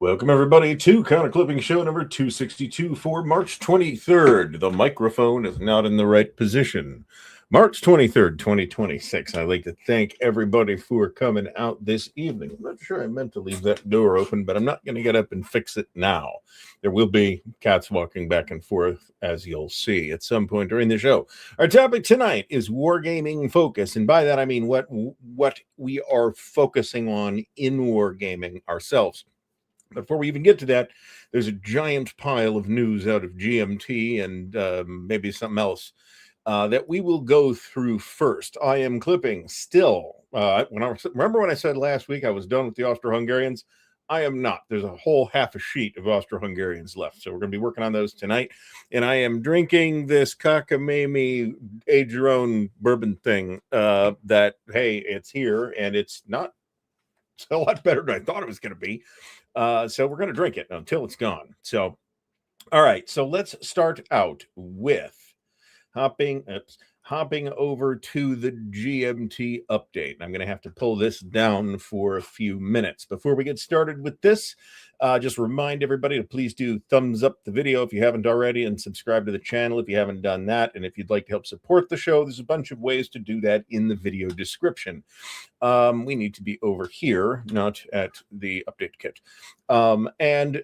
Welcome, everybody, to Counter Clipping Show number 262 for March 23rd. The microphone is not in the right position. March 23rd, 2026. I'd like to thank everybody for coming out this evening. I'm not sure I meant to leave that door open, but I'm not going to get up and fix it now. There will be cats walking back and forth, as you'll see at some point during the show. Our topic tonight is Wargaming focus, and by that I mean what we are focusing on in Wargaming ourselves. Before we even get to that, there's a giant pile of news out of GMT and maybe something else that we will go through first. I am clipping still. Remember when I said last week I was done with the Austro-Hungarians? I am not. There's a whole half a sheet of Austro-Hungarians left. So we're going to be working on those tonight. And I am drinking this cockamamie age your own bourbon thing that, hey, it's here and it's a lot better than I thought it was going to be. So we're going to drink it until it's gone. So, all right. So let's start out with hopping over to the GMT update. I'm going to have to pull this down for a few minutes. Before we get started with this, just remind everybody to please do thumbs up the video if you haven't already, and subscribe to the channel if you haven't done that. And if you'd like to help support the show, there's a bunch of ways to do that in the video description. We need to be over here, not at the update kit. And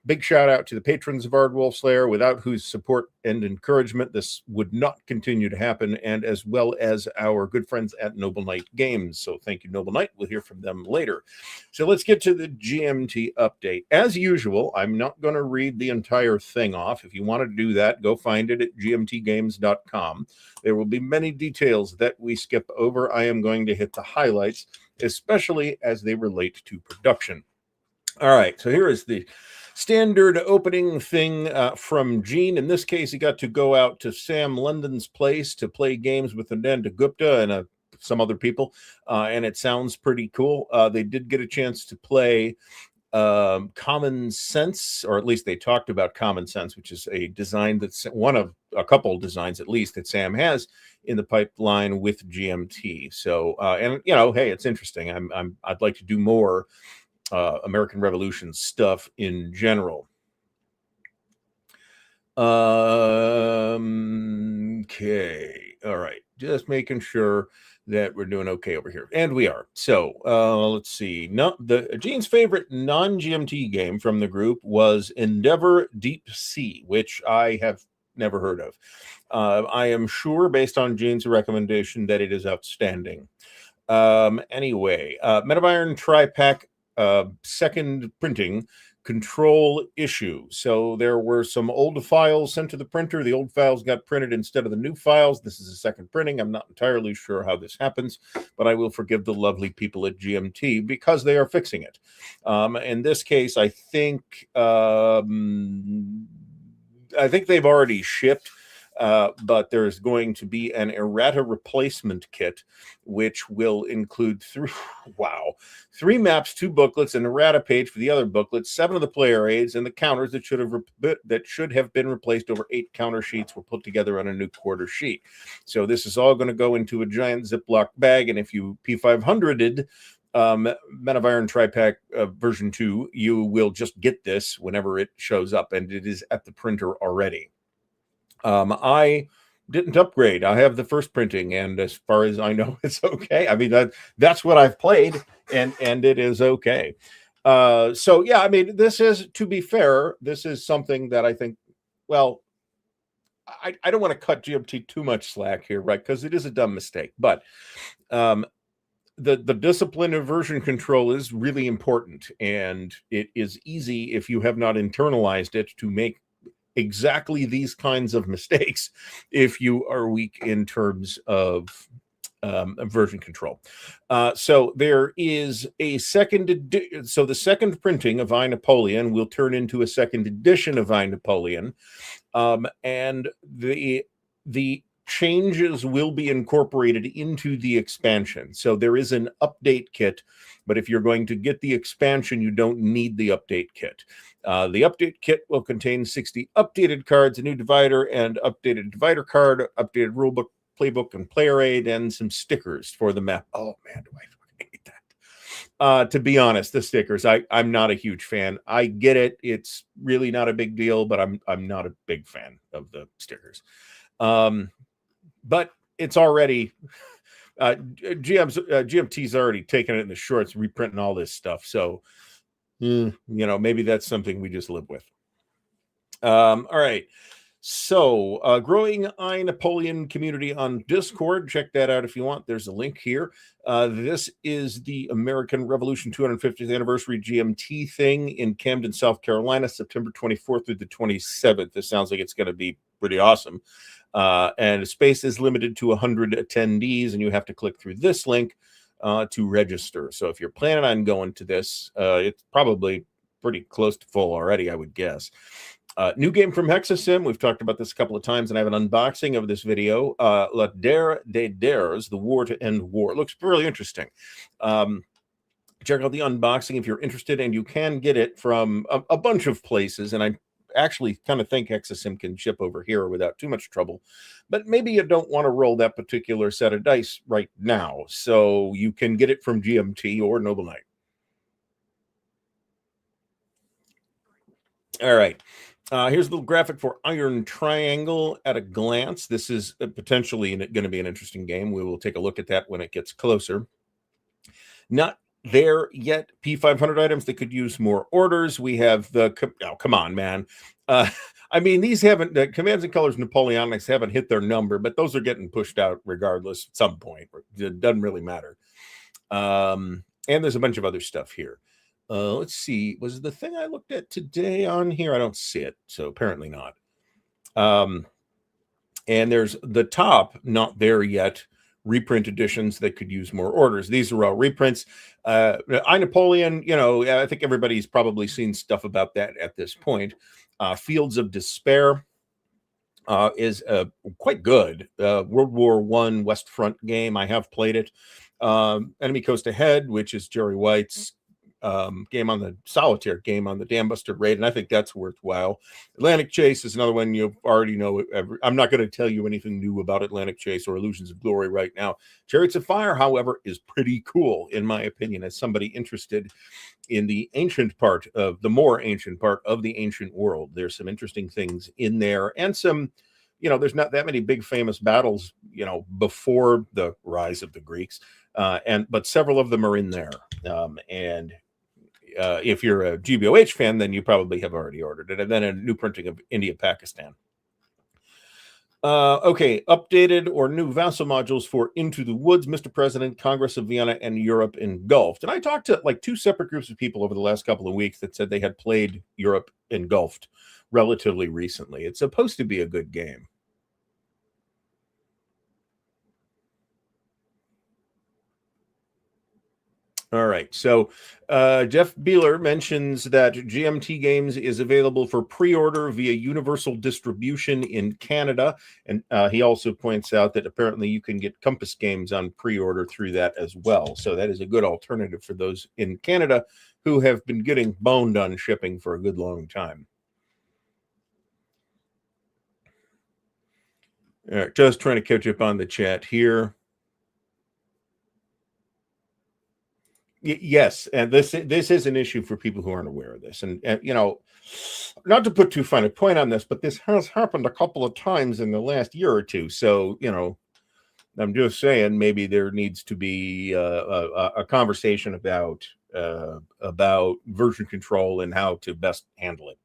big shout out to the patrons of Ardwulf's Lair, without whose support and encouragement this would not continue to happen, and as well as our good friends at Noble Knight Games. So thank you, Noble Knight. We'll hear from them later. So let's get to the GMT update. As usual, I'm not going to read the entire thing off. If you want to do that, go find it at gmtgames.com. There will be many details that we skip over. I am going to hit the highlights, especially as they relate to production. All right, so here is the standard opening thing from Gene. In this case, he got to go out to Sam London's place to play games with Ananda Gupta and some other people, and it sounds pretty cool. They did get a chance to play Common Sense, or at least they talked about Common Sense, which is a design that's one of a couple designs, at least, that Sam has in the pipeline with GMT. So, and you know, hey, it's interesting. I'd like to do more American Revolution stuff in general. Okay, all right, just making sure that we're doing okay over here, and we are. So let's see. Gene's favorite non-GMT game from the group was Endeavor Deep Sea, which I have never heard of. I am sure, based on Gene's recommendation, that it is outstanding. Anyway, Metaviron Tri-Pack second printing control issue. So there were some old files sent to the printer. The old files got printed instead of the new files. This is a second printing. I'm not entirely sure how this happens, but I will forgive the lovely people at GMT because they are fixing it. In this case, I think they've already shipped, but there's going to be an errata replacement kit, which will include three maps, 2 booklets, an errata page for the other booklets, 7 of the player aids, and the counters that should have been replaced over 8 counter sheets were put together on a new quarter sheet. So this is all going to go into a giant Ziploc bag, and if you P500'd Metaviron Tri-Pack version 2, you will just get this whenever it shows up, and it is at the printer already. I didn't upgrade. I have the first printing, and as far as I know, it's okay. I mean, that's what I've played, and it is okay. So yeah, I mean, this is, to be fair, this is something that I think, well, I don't want to cut GMT too much slack here, right? Because it is a dumb mistake, but the discipline of version control is really important, and it is easy, if you have not internalized it, to make exactly these kinds of mistakes if you are weak in terms of version control. So there is a so the second printing of I, Napoleon will turn into a second edition of I, Napoleon, and the changes will be incorporated into the expansion. So there is an update kit, but if you're going to get the expansion, you don't need the update kit. The update kit will contain 60 updated cards, a new divider and updated divider card, updated rulebook, playbook, and player aid, and some stickers for the map. Oh man, do I fucking hate To be honest, the stickers, I'm not a huge fan. I get it; it's really not a big deal, but I'm not a big fan of the stickers. But it's already GMT's already taken it in the shorts, reprinting all this stuff. So, maybe that's something we just live with. All right. So, growing I Napoleon community on Discord. Check that out if you want. There's a link here. This is the American Revolution 250th anniversary GMT thing in Camden, South Carolina, September 24th through the 27th. This sounds like it's going to be pretty awesome. And space is limited to 100 attendees, and you have to click through this link to register. So if you're planning on going to this, it's probably pretty close to full already, I would guess. New game from Hexasim. We've talked about this a couple of times, and I have an unboxing of this video. Lair des Dares, The War to End War. It looks really interesting. Check out the unboxing if you're interested, and you can get it from a bunch of places, and I actually kind of think Hexasim can ship over here without too much trouble. But maybe you don't want to roll that particular set of dice right now, so you can get it from GMT or Noble Knight. All right. Here's a little graphic for Iron Triangle at a glance. This is potentially going to be an interesting game. We will take a look at that when it gets closer. Not there yet. P500 items that could use more orders. We have the, oh, come on, man. I mean, these haven't, the Commands and Colors Napoleonics haven't hit their number, but those are getting pushed out regardless at some point. It doesn't really matter. And there's a bunch of other stuff here. Let's see. Was the thing I looked at today on here? I don't see it, so apparently not. And there's the top, not there yet, reprint editions that could use more orders. These are all reprints. I Napoleon, I think everybody's probably seen stuff about that at this point. Fields of Despair is quite good. World War I West Front game. I have played it. Enemy Coast Ahead, which is Jerry White's game on the solitaire game on the Dam Buster raid, and I think that's worthwhile. Atlantic Chase is another one you already know. I'm not going to tell you anything new about Atlantic Chase or Illusions of Glory right now. Chariots of Fire, however, is pretty cool in my opinion, as somebody interested in the ancient part of the more ancient part of the ancient world. There's some interesting things in there, and some, there's not that many big famous battles, before the rise of the Greeks, but several of them are in there, and if you're a GBOH fan, then you probably have already ordered it. And then a new printing of India, Pakistan. Okay, updated or new vassal modules for Into the Woods, Mr. President, Congress of Vienna, and Europe Engulfed. And I talked to like two separate groups of people over the last couple of weeks that said they had played Europe Engulfed relatively recently. It's supposed to be a good game. All right. So Jeff Beeler mentions that GMT Games is available for pre-order via universal distribution in Canada. And he also points out that apparently you can get Compass Games on pre-order through that as well. So that is a good alternative for those in Canada who have been getting boned on shipping for a good long time. All right, just trying to catch up on the chat here. Yes, and this is an issue for people who aren't aware of this, and not to put too fine a point on this, but this has happened a couple of times in the last year or two. So I'm just saying maybe there needs to be a conversation about version control and how to best handle it.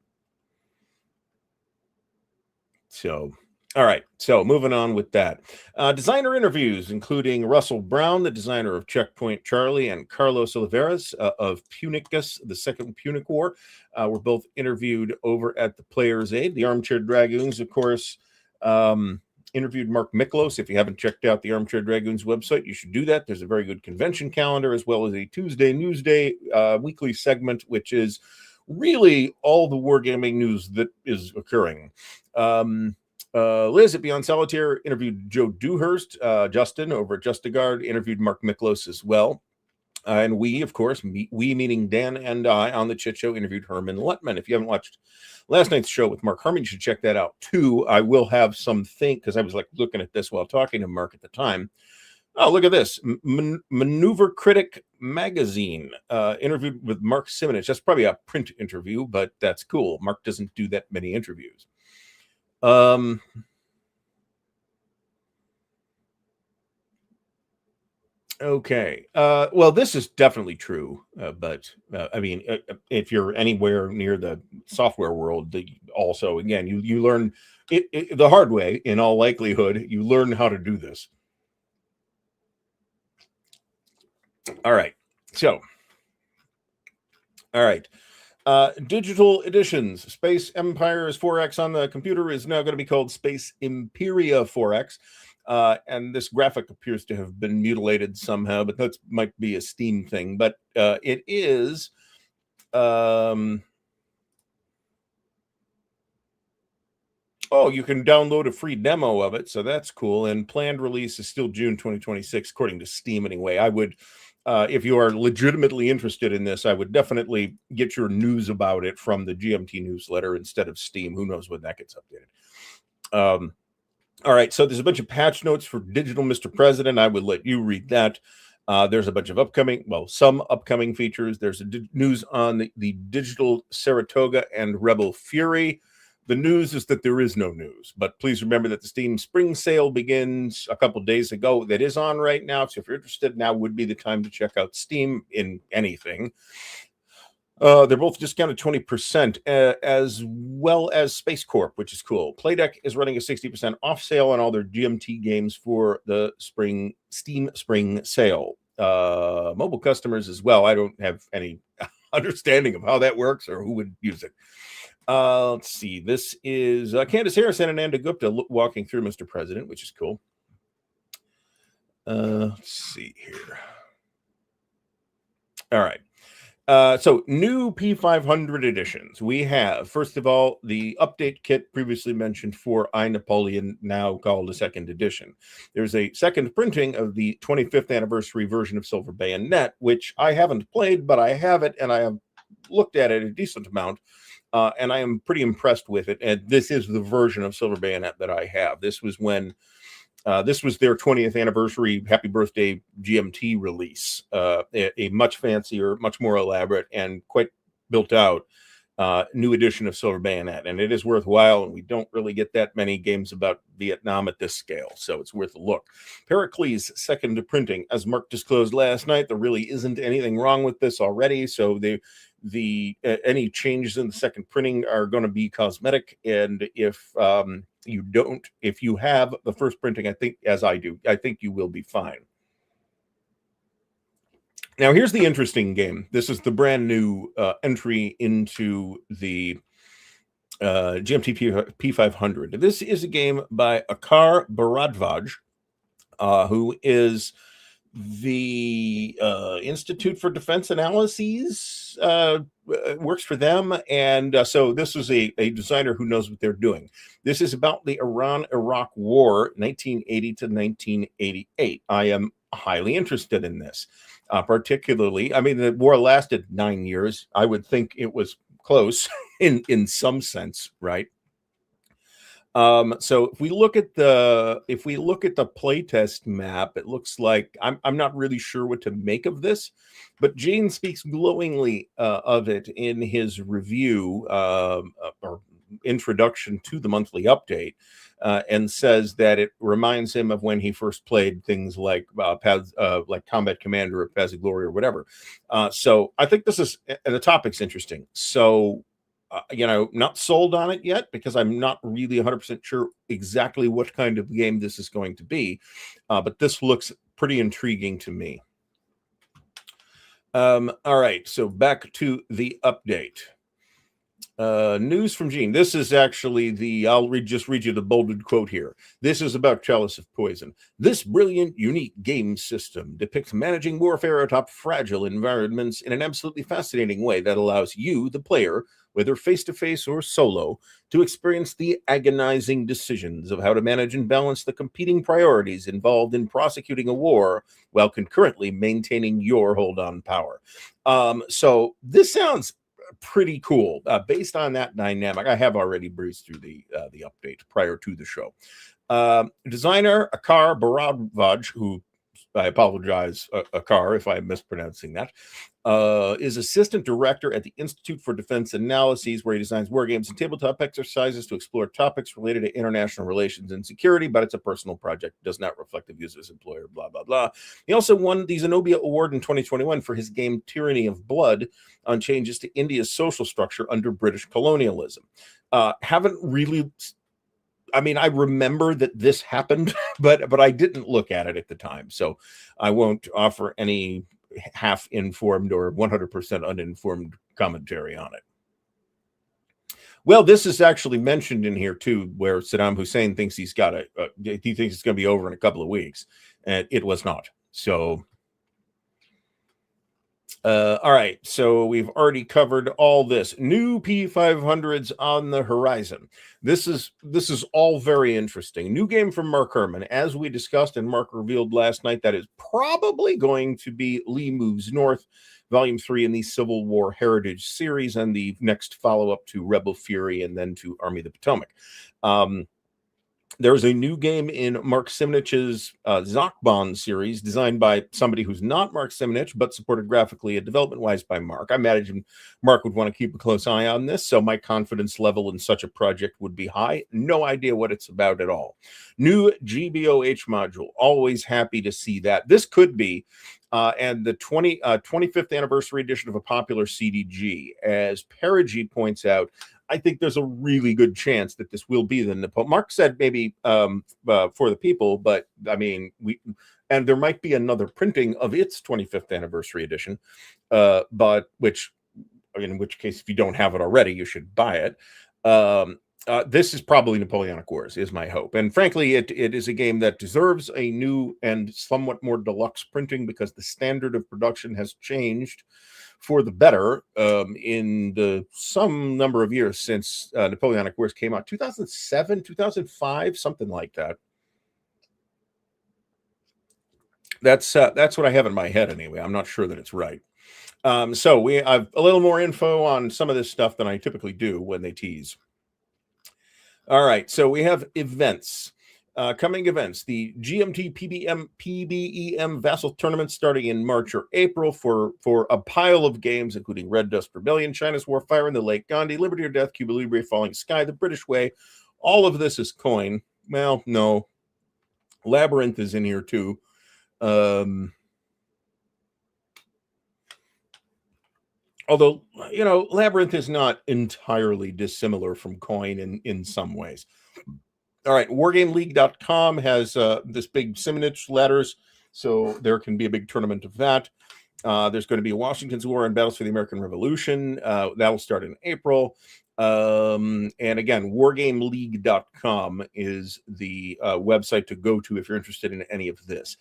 So. All right, so moving on with that. Designer interviews, including Russell Brown, the designer of Checkpoint Charlie, and Carlos Oliveras of Punicus, the Second Punic War, were both interviewed over at the Player's Aid. The Armchair Dragoons, of course, interviewed Mark Miklos. If you haven't checked out the Armchair Dragoons website, you should do that. There's a very good convention calendar, as well as a Tuesday Newsday weekly segment, which is really all the wargaming news that is occurring. Liz at Beyond Solitaire interviewed Joe Dewhurst. Justin over at Justigard interviewed Mark Miklos as well. And we, of course, we meaning Dan and I on the Chit Show, interviewed Herman Lutman. If you haven't watched last night's show with Mark Herman, you should check that out too. I will have something, because I was like looking at this while talking to Mark at the time. Oh, look at this. Maneuver Critic Magazine interviewed with Mark Simonich. That's probably a print interview, but that's cool. Mark doesn't do that many interviews. Okay. Well, this is definitely true. But I mean, if you're anywhere near the software world, also, again, you learn it the hard way, in all likelihood. You learn how to do this. All right. So, all right. Digital editions. Space Empires 4X on the computer is now going to be called Space Imperia 4X. And this graphic appears to have been mutilated somehow, but that might be a Steam thing. But it is. Oh, you can download a free demo of it, so that's cool. And planned release is still June 2026, according to Steam. Anyway, I would, if you are legitimately interested in this, I would definitely get your news about it from the GMT newsletter instead of Steam. Who knows when that gets updated? All right, so there's a bunch of patch notes for Digital Mr. President. I would let you read that. There's a bunch of some upcoming features. There's news on the Digital Saratoga and Rebel Fury. The news is that there is no news, but please remember that the Steam Spring Sale begins a couple days ago. That is on right now, so if you're interested, now would be the time to check out Steam in anything. They're both discounted 20%, as well as Space Corp, which is cool. Playdeck is running a 60% off sale on all their GMT games for the Steam Spring Sale. Mobile customers as well. I don't have any understanding of how that works or who would use it. Let's see. This is Candace Harrison and Ananda Gupta walking through Mr. President, which is cool. Let's see here. All right. So new P500 editions. We have, first of all, the update kit previously mentioned for I, Napoleon, now called a second edition. There's a second printing of the 25th anniversary version of Silver Bayonet, which I haven't played, but I have it, and I have looked at it a decent amount. And I am pretty impressed with it. And this is the version of Silver Bayonet that I have. This was when this was their 20th anniversary Happy Birthday GMT release. A much fancier, much more elaborate, and quite built out new edition of Silver Bayonet. And it is worthwhile. And we don't really get that many games about Vietnam at this scale, so it's worth a look. Pericles second printing, as Mark disclosed last night, there really isn't anything wrong with this already. So any changes in the second printing are going to be cosmetic, and if you have the first printing, I think, as I do, I think you will be fine. Now, here's the interesting game. This is the brand new entry into the GMT P500. This is a game by Akar Bharadwaj, who is the Institute for Defense Analyses, works for them. And so this is a designer who knows what they're doing. This is about the Iran-Iraq War, 1980 to 1988. I am highly interested in this, particularly. I mean, the war lasted 9 years. I would think it was close in some sense, right? So if we look at the playtest map, it looks like I'm not really sure what to make of this, but Gene speaks glowingly of it in his review or introduction to the monthly update, and says that it reminds him of when he first played things like Combat Commander or Paths of Glory or whatever. So I think this is, and the topic's interesting. So not sold on it yet because I'm not really 100% sure exactly what kind of game this is going to be, but this looks pretty intriguing to me. All right, so back to the update. News from Gene. This is actually I'll just read you the bolded quote here. This is about Chalice of Poison. This brilliant, unique game system depicts managing warfare atop fragile environments in an absolutely fascinating way that allows you, the player, whether face-to-face or solo, to experience the agonizing decisions of how to manage and balance the competing priorities involved in prosecuting a war while concurrently maintaining your hold on power. So this sounds pretty cool. Based on that dynamic, I have already breezed through the update prior to the show. Designer Akar Bharadwaj, who I apologize, Akar, if I'm mispronouncing that, is assistant director at the Institute for Defense Analyses, where he designs war games and tabletop exercises to explore topics related to international relations and security, but it's a personal project, does not reflect the views of his employer, blah, blah, blah. He also won the Zenobia Award in 2021 for his game Tyranny of Blood on changes to India's social structure under British colonialism. Haven't really... I mean, I remember that this happened, but I didn't look at it at the time, so I won't offer any half-informed or 100% uninformed commentary on it. Well, this is actually mentioned in here too, where Saddam Hussein thinks he thinks it's going to be over in a couple of weeks, and it was not. So. All right, so we've already covered all this. New P500s on the horizon. This is all very interesting. New game from Mark Herman. As we discussed and Mark revealed last night, that is probably going to be Lee Moves North, Volume 3 in the Civil War Heritage series, and the next follow-up to Rebel Fury and then to Army of the Potomac. There's a new game in Mark Simonich's Zachbon series, designed by somebody who's not Mark Simonich, but supported graphically and development-wise by Mark. I imagine Mark would want to keep a close eye on this, so my confidence level in such a project would be high. No idea what it's about at all. New GBOH module. Always happy to see that. This could be and the 25th anniversary edition of a popular CDG. As Perigi points out, I think there's a really good chance that this will be the Napoleon. Mark said maybe for the people, but I mean, and there might be another printing of its 25th anniversary edition, but in which case, if you don't have it already, you should buy it. This is probably Napoleonic Wars, is my hope. And frankly, it is a game that deserves a new and somewhat more deluxe printing because the standard of production has changed for the better in some number of years since Napoleonic Wars came out. 2007, 2005, something like that. That's what I have in my head anyway. I'm not sure that it's right. So we have a little more info on some of this stuff than I typically do when they tease. All right, so we have events. Coming events, the GMT PBEM Vassal Tournament starting in March or April for a pile of games, including Red Dust Rebellion, China's War, Fire in the Lake, Gandhi, Liberty or Death, Cuba Libre, Falling Sky, The British Way. All of this is coin. Well, no. Labyrinth is in here too. Although, Labyrinth is not entirely dissimilar from coin in some ways. All right, WargameLeague.com has this big Simonich ladders, so there can be a big tournament of that. There's going to be Washington's War and Battles for the American Revolution. That'll start in April. And again, WargameLeague.com is the website to go to if you're interested in any of this.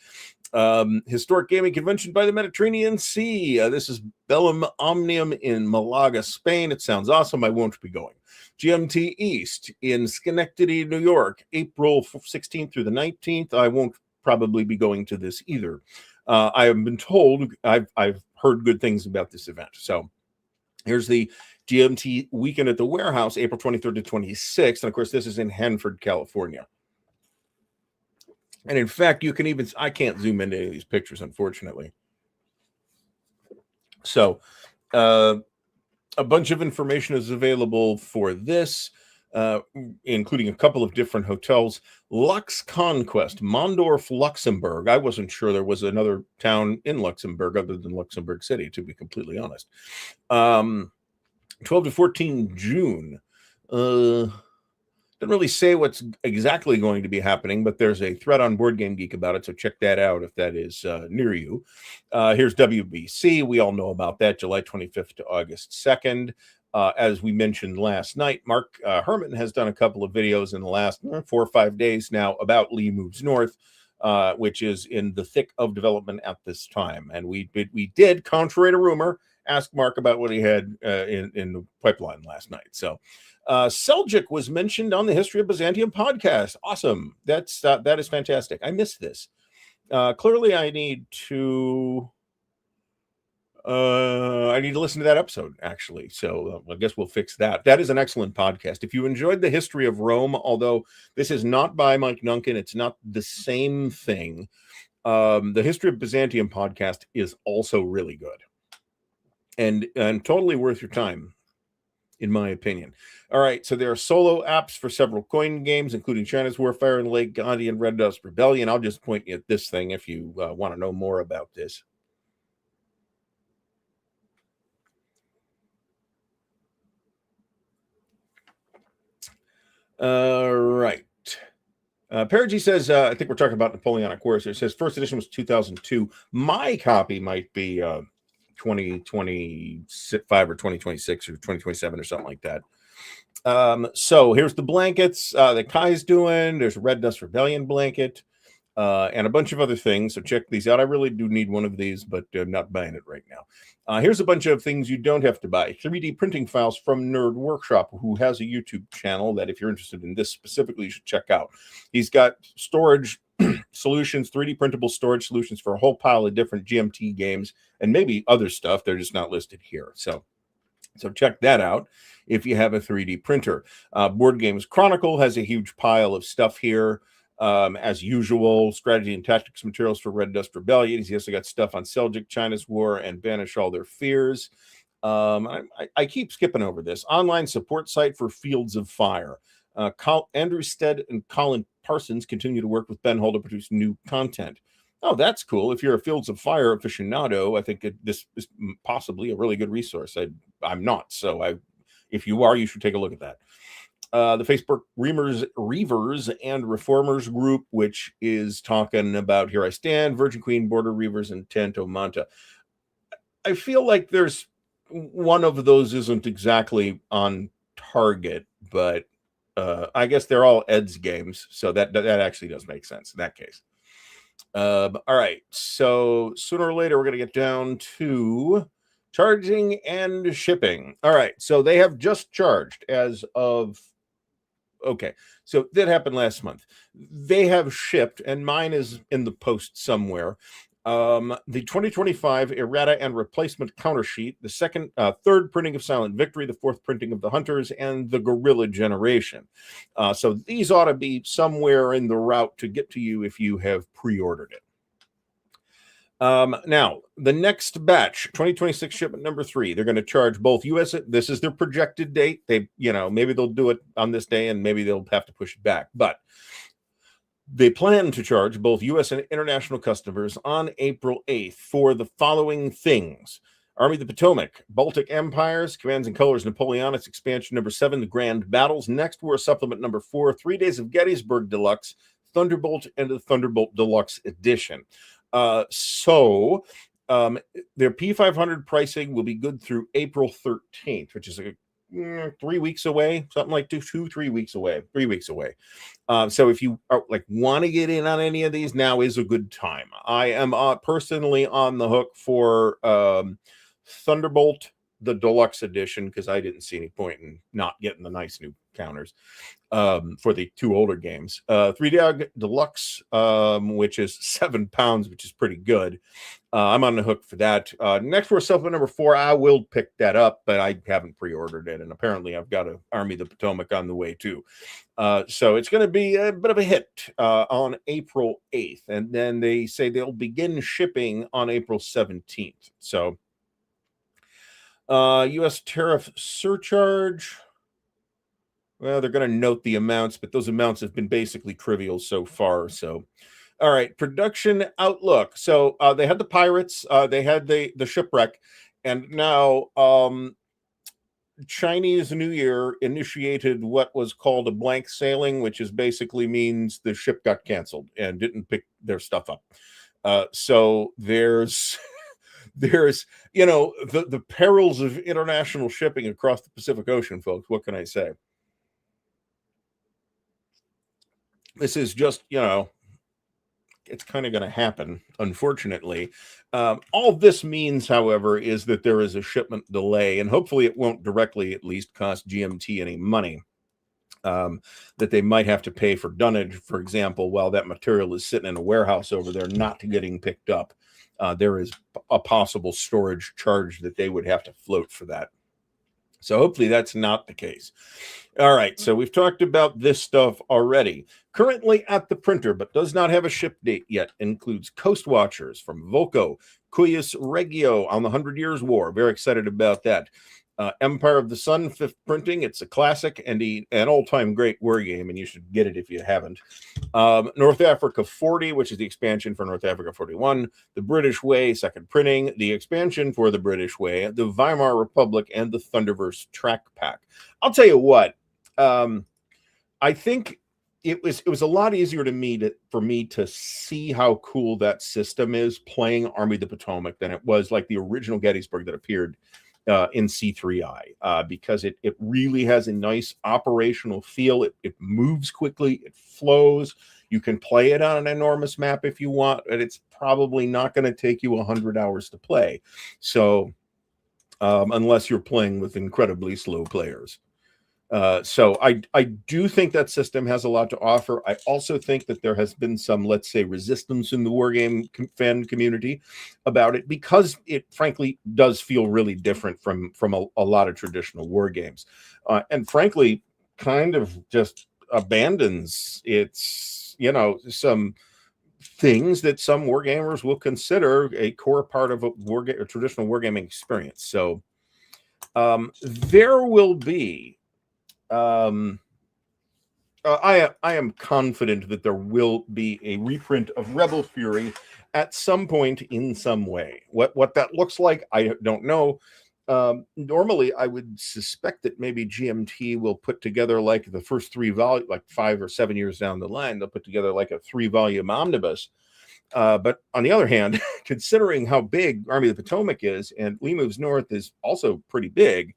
Historic Gaming Convention by the Mediterranean Sea. This is Bellum Omnium in Malaga, Spain. It sounds awesome. I won't be going. GMT East in Schenectady, New York, April 16th through the 19th. I won't probably be going to this either. I have been told, I've heard good things about this event. So here's the GMT Weekend at the Warehouse, April 23rd to 26th. And of course, this is in Hanford, California. And in fact, you can even, I can't zoom into any of these pictures, unfortunately. So a bunch of information is available for this, including a couple of different hotels. Lux Conquest, Mondorf, Luxembourg. I wasn't sure there was another town in Luxembourg other than Luxembourg City, to be completely honest. 12 to 14 June. Doesn't really say what's exactly going to be happening, but there's a thread on Board Game Geek about it, so check that out if that is near you. Here's WBC. We all know about that, July 25th to August 2nd. As we mentioned last night, Mark Herman has done a couple of videos in the last 4 or 5 days now about Lee Moves North, which is in the thick of development at this time. And we did, contrary to rumor, ask Mark about what he had in the pipeline last night. So Seljuk was mentioned on the History of Byzantium podcast. Awesome. That is fantastic. I missed this. Clearly, I need to listen to that episode, actually. So I guess we'll fix that. That is an excellent podcast. If you enjoyed the history of Rome, although this is not by Mike Duncan, it's not the same thing. The History of Byzantium podcast is also really good and totally worth your time, in my opinion. All right, so there are solo apps for several coin games, including China's Warfare and Lake Gandhi and Red Dust Rebellion. I'll just point you at this thing if you want to know more about this. All right. Perigi says, I think we're talking about Napoleonic Wars. It says first edition was 2002. My copy might be 2025 or 2026 or 2027 or something like that. So here's the blankets that Kai's doing. There's a Red Dust Rebellion blanket and a bunch of other things. So check these out. I really do need one of these, but I'm not buying it right now. Here's a bunch of things you don't have to buy. 3D printing files from Nerd Workshop, who has a YouTube channel that if you're interested in this specifically, you should check out. He's got storage solutions, 3D printable storage solutions for a whole pile of different GMT games and maybe other stuff. They're just not listed here. So check that out if you have a 3D printer. Board Games Chronicle has a huge pile of stuff here. As usual, strategy and tactics materials for Red Dust Rebellion. He's also got stuff on Seljuk, China's War, and Banish All Their Fears. I keep skipping over this. Online support site for Fields of Fire. Andrew Stead and Colin Parsons continue to work with Ben Hall to produce new content. Oh, that's cool. If you're a Fields of Fire aficionado, I think this is possibly a really good resource. I'm not, so if you are, you should take a look at that. The Facebook Reavers and Reformers group, which is talking about Here I Stand, Virgin Queen, Border Reavers, and Tanto Manta. I feel like there's one of those isn't exactly on target, but I guess they're all Ed's games, so that actually does make sense in that case. All right, so sooner or later we're going to get down to charging and shipping. All right, so they have just charged as of... Okay, so that happened last month. They have shipped, and mine is in the post somewhere, the 2025 errata and replacement counter sheet, the third printing of Silent Victory, the fourth printing of the Hunters, and the Guerrilla Generation. So these ought to be somewhere in the route to get to you if you have pre-ordered it. Now, the next batch, 2026 shipment number 3, they're going to charge both US. This is their projected date. Maybe they'll do it on this day and maybe they'll have to push it back. But they plan to charge both US and international customers on April 8th for the following things. Army of the Potomac, Baltic Empires, Commands and Colors, Napoleonics, expansion number 7, the Grand Battles, Next War supplement number 4, 3 Days of Gettysburg Deluxe, Thunderbolt, and the Thunderbolt Deluxe Edition. Their P500 pricing will be good through April 13th, which is 3 weeks away, something like 3 weeks away. So if you are want to get in on any of these, now is a good time. I am personally on the hook for Thunderbolt, the Deluxe Edition, because I didn't see any point in not getting the nice new counters for the 2 older games. 3D Deluxe, which is £7, which is pretty good. I'm on the hook for that. Next War supplement number 4, I will pick that up, but I haven't pre-ordered it, and apparently I've got an Army of the Potomac on the way too. So it's going to be a bit of a hit on April 8th, and then they say they'll begin shipping on April 17th. So U.S. tariff surcharge. Well, they're going to note the amounts, but those amounts have been basically trivial so far. So, all right, production outlook. So they had the pirates, they had the shipwreck, and now Chinese New Year initiated what was called a blank sailing, which is basically means the ship got canceled and didn't pick their stuff up. So there's the perils of international shipping across the Pacific Ocean, folks. What can I say? This is just, it's kind of going to happen, unfortunately. All this means, however, is that there is a shipment delay, and hopefully it won't directly at least cost GMT any money that they might have to pay for dunnage, for example, while that material is sitting in a warehouse over there not getting picked up. There is a possible storage charge that they would have to float for that. So hopefully that's not the case. All right, so we've talked about this stuff already. Currently at the printer, but does not have a ship date yet, includes Coast Watchers from Volco, Cuius Regio on the 100 Years' War. Very excited about that. Empire of the Sun, 5th printing. It's a classic and an all-time great war game, and you should get it if you haven't. North Africa 40, which is the expansion for North Africa 41. The British Way, 2nd printing. The expansion for the British Way. The Weimar Republic, and the Thunderverse Track Pack. I'll tell you what. I think it was a lot easier for me to see how cool that system is playing Army of the Potomac than it was like the original Gettysburg that appeared in C3I, because it really has a nice operational feel. It moves quickly, it flows. You can play it on an enormous map if you want, but it's probably not going to take you 100 hours to play. So unless you're playing with incredibly slow players. So I do think that system has a lot to offer. I also think that there has been some, let's say, resistance in the wargame fan community about it, because it frankly does feel really different from a lot of traditional war games, and frankly kind of just abandons its, some things that some wargamers will consider a core part of a traditional wargaming experience. So there will be I am confident that there will be a reprint of Rebel Fury at some point in some way. What that looks like, I don't know. Normally, I would suspect that maybe GMT will put together like the first 3 volumes, like 5 or 7 years down the line, they'll put together like a 3-volume omnibus. But on the other hand, considering how big Army of the Potomac is, and Lee Moves North is also pretty big,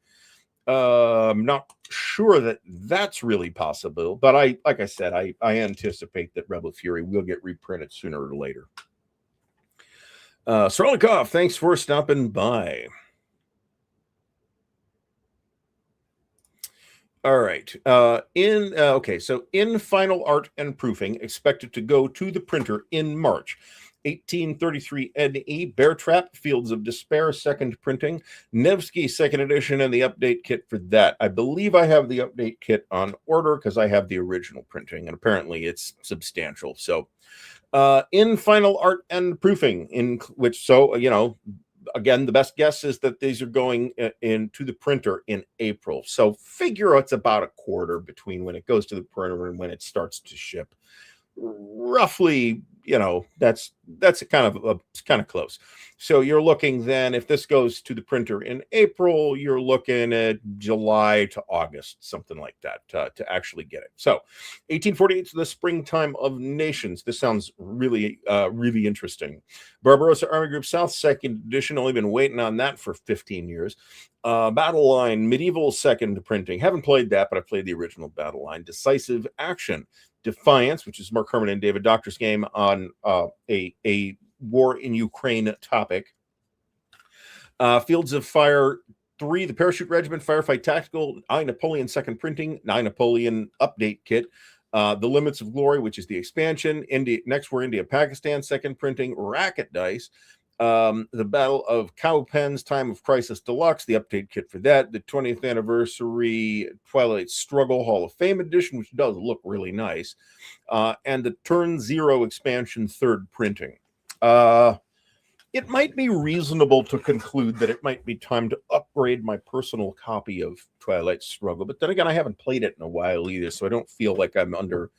I'm not sure that that's really possible, but like I said, I anticipate that Rebel Fury will get reprinted sooner or later. Srolikov, thanks for stopping by. All right. Okay, so in final art and proofing, expected to go to the printer in March. 1833 NE, Bear Trap, Fields of Despair, 2nd printing, Nevsky 2nd edition, and the update kit for that. I believe I have the update kit on order because I have the original printing, and apparently it's substantial. So in final art and proofing, in which, so, again, the best guess is that these are going into the printer in April. So figure it's about a quarter between when it goes to the printer and when it starts to ship. Roughly, that's kind of close. So you're looking then, if this goes to the printer in April, you're looking at July to August, something like that, to actually get it. So 1848 is the Springtime of Nations. This sounds really, really interesting. Barbarossa Army Group South, 2nd edition. Only been waiting on that for 15 years. Battle Line, Medieval 2nd printing. Haven't played that, but I played the original Battle Line. Decisive Action. Defiance, which is Mark Herman and David Doctor's game on a war in Ukraine topic. Fields of Fire 3, the Parachute Regiment, Firefight Tactical, I Napoleon 2nd printing, I Napoleon update kit. The Limits of Glory, which is the expansion. Next War India Pakistan 2nd printing, Racket Dice. The Battle of Cowpens, Time of Crisis Deluxe, the update kit for that, the 20th anniversary Twilight Struggle Hall of Fame edition, which does look really nice, and the Turn Zero expansion 3rd printing. It might be reasonable to conclude that it might be time to upgrade my personal copy of Twilight Struggle, but then again, I haven't played it in a while either, so I don't feel like I'm under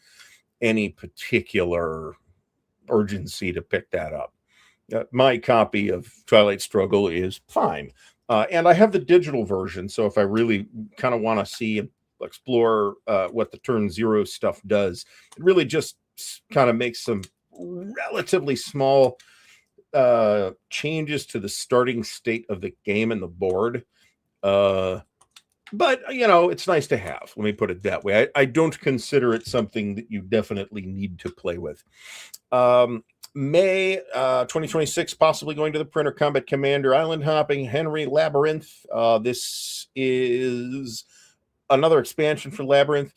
any particular urgency to pick that up. My copy of Twilight Struggle is fine. And I have the digital version, so if I really kind of want to see and explore what the Turn Zero stuff does, it really just kind of makes some relatively small changes to the starting state of the game and the board. But, it's nice to have. Let me put it that way. I don't consider it something that you definitely need to play with. May 2026, possibly going to the printer. Combat Commander, Island Hopping, Henry, Labyrinth. This is another expansion for Labyrinth.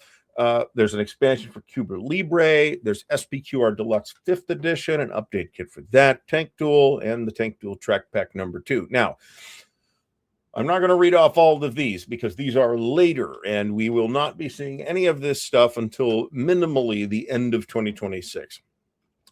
There's an expansion for Cuba Libre. There's SPQR Deluxe 5th edition, an update kit for that. Tank Duel, and the Tank Duel Track Pack number 2. Now, I'm not going to read off all of these because these are later, and we will not be seeing any of this stuff until minimally the end of 2026.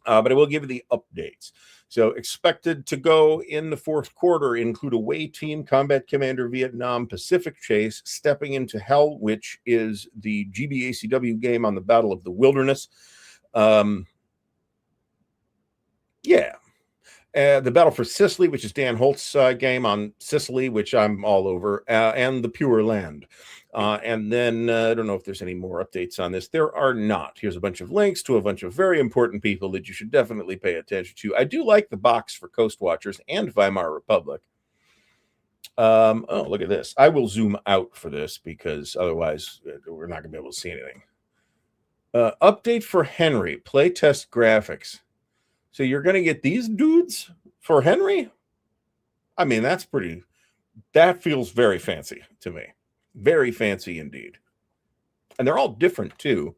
But I will give you the updates. So expected to go in the fourth quarter include Away Team, Combat Commander Vietnam, Pacific Chase, Stepping into Hell, which is the GBACW game on the Battle of the Wilderness. The Battle for Sicily, which is Dan Holt's game on Sicily, which I'm all over, and The Pure Land. And then I don't know if there's any more updates on this. There are not. Here's a bunch of links to a bunch of very important people that you should definitely pay attention to. I do like the box for Coast Watchers and Weimar Republic. Oh, look at this. I will zoom out for this because otherwise we're not going to be able to see anything. Update for Henry, playtest graphics. So you're going to get these dudes for Henry? I mean, that feels very fancy to me. Very fancy indeed. And they're all different too.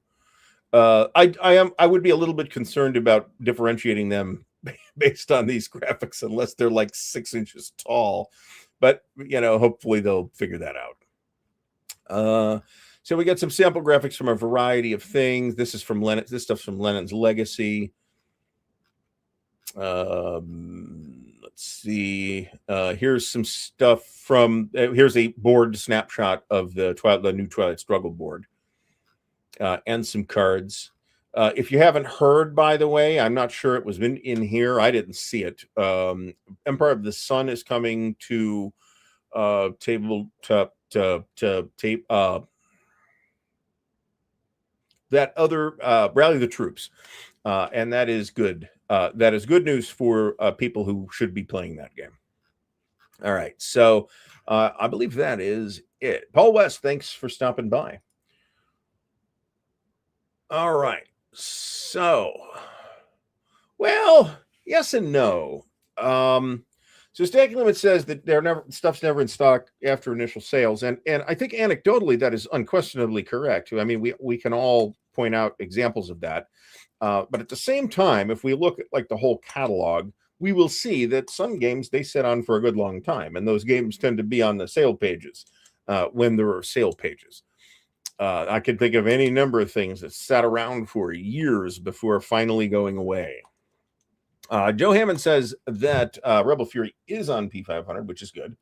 I would be a little bit concerned about differentiating them based on these graphics unless they're like 6 inches tall. But, hopefully they'll figure that out. So we got some sample graphics from a variety of things. This is from Lenin. This stuff's from Lenin's Legacy. Let's see. Here's some stuff from. Here's a board snapshot of the new Twilight Struggle board, and some cards. If you haven't heard, by the way, I'm not sure it was in here. I didn't see it. Empire of the Sun is coming to tabletop to tape. That other Rally the Troops, and that is good. That is good news for people who should be playing that game. All right, so I believe that is it. Paul West, thanks for stopping by. All right, so, well, yes and no. So Stacking Limit says that stuff's never in stock after initial sales, and I think anecdotally that is unquestionably correct. I mean, we can all point out examples of that. But at the same time, if we look at like the whole catalog, we will see that some games they sit on for a good long time, and those games tend to be on the sale pages when there are sale pages. I could think of any number of things that sat around for years before finally going away. Joe Hammond says that Rebel Fury is on P500, which is good.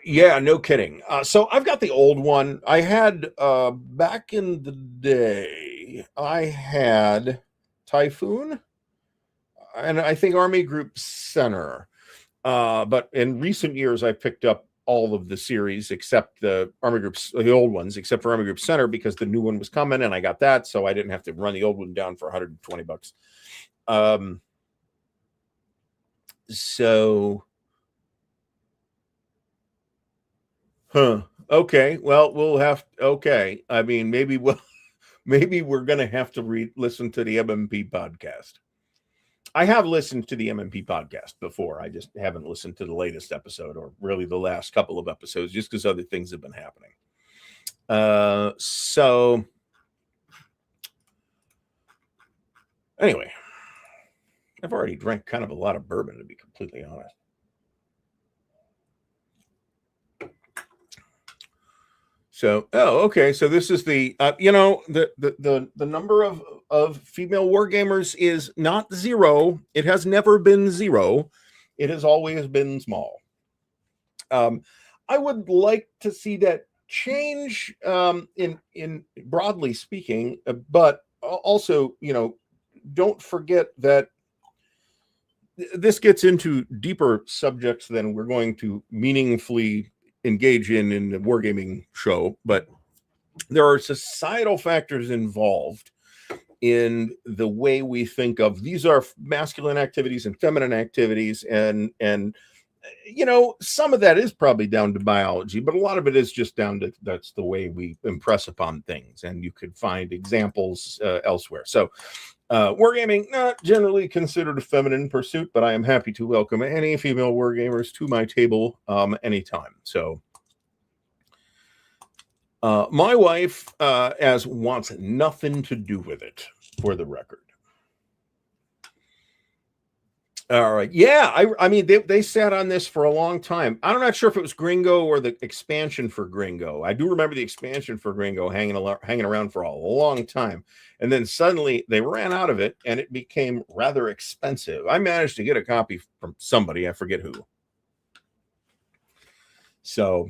Yeah, no kidding. So I've got the old one. I had back in the day, I had Typhoon and I think Army Group Center. But in recent years, I picked up all of the series except the old ones, except for Army Group Center, because the new one was coming and I got that. So I didn't have to run the old one down for $120. Okay. Well, we'll have. Okay. I mean, maybe we're gonna have to listen to the MMP podcast. I have listened to the MMP podcast before. I just haven't listened to the latest episode, or really the last couple of episodes, just because other things have been happening. So anyway, I've already drank kind of a lot of bourbon, to be completely honest. So, okay. So this is the, the number of female wargamers is not zero. It has never been zero. It has always been small. I would like to see that change in broadly speaking, but also, don't forget that this gets into deeper subjects than we're going to meaningfully engage in the wargaming show, but there are societal factors involved in the way we think of these are masculine activities and feminine activities, and some of that is probably down to biology, but a lot of it is just down to that's the way we impress upon things, and you could find examples elsewhere. So wargaming, not generally considered a feminine pursuit, but I am happy to welcome any female wargamers to my table anytime. So my wife wants nothing to do with it, for the record. All right. Yeah, I mean they sat on this for a long time. I'm not sure if it was Gringo or the expansion for Gringo. I do remember the expansion for Gringo hanging around for a long time. And then suddenly they ran out of it and it became rather expensive. I managed to get a copy from somebody, I forget who. So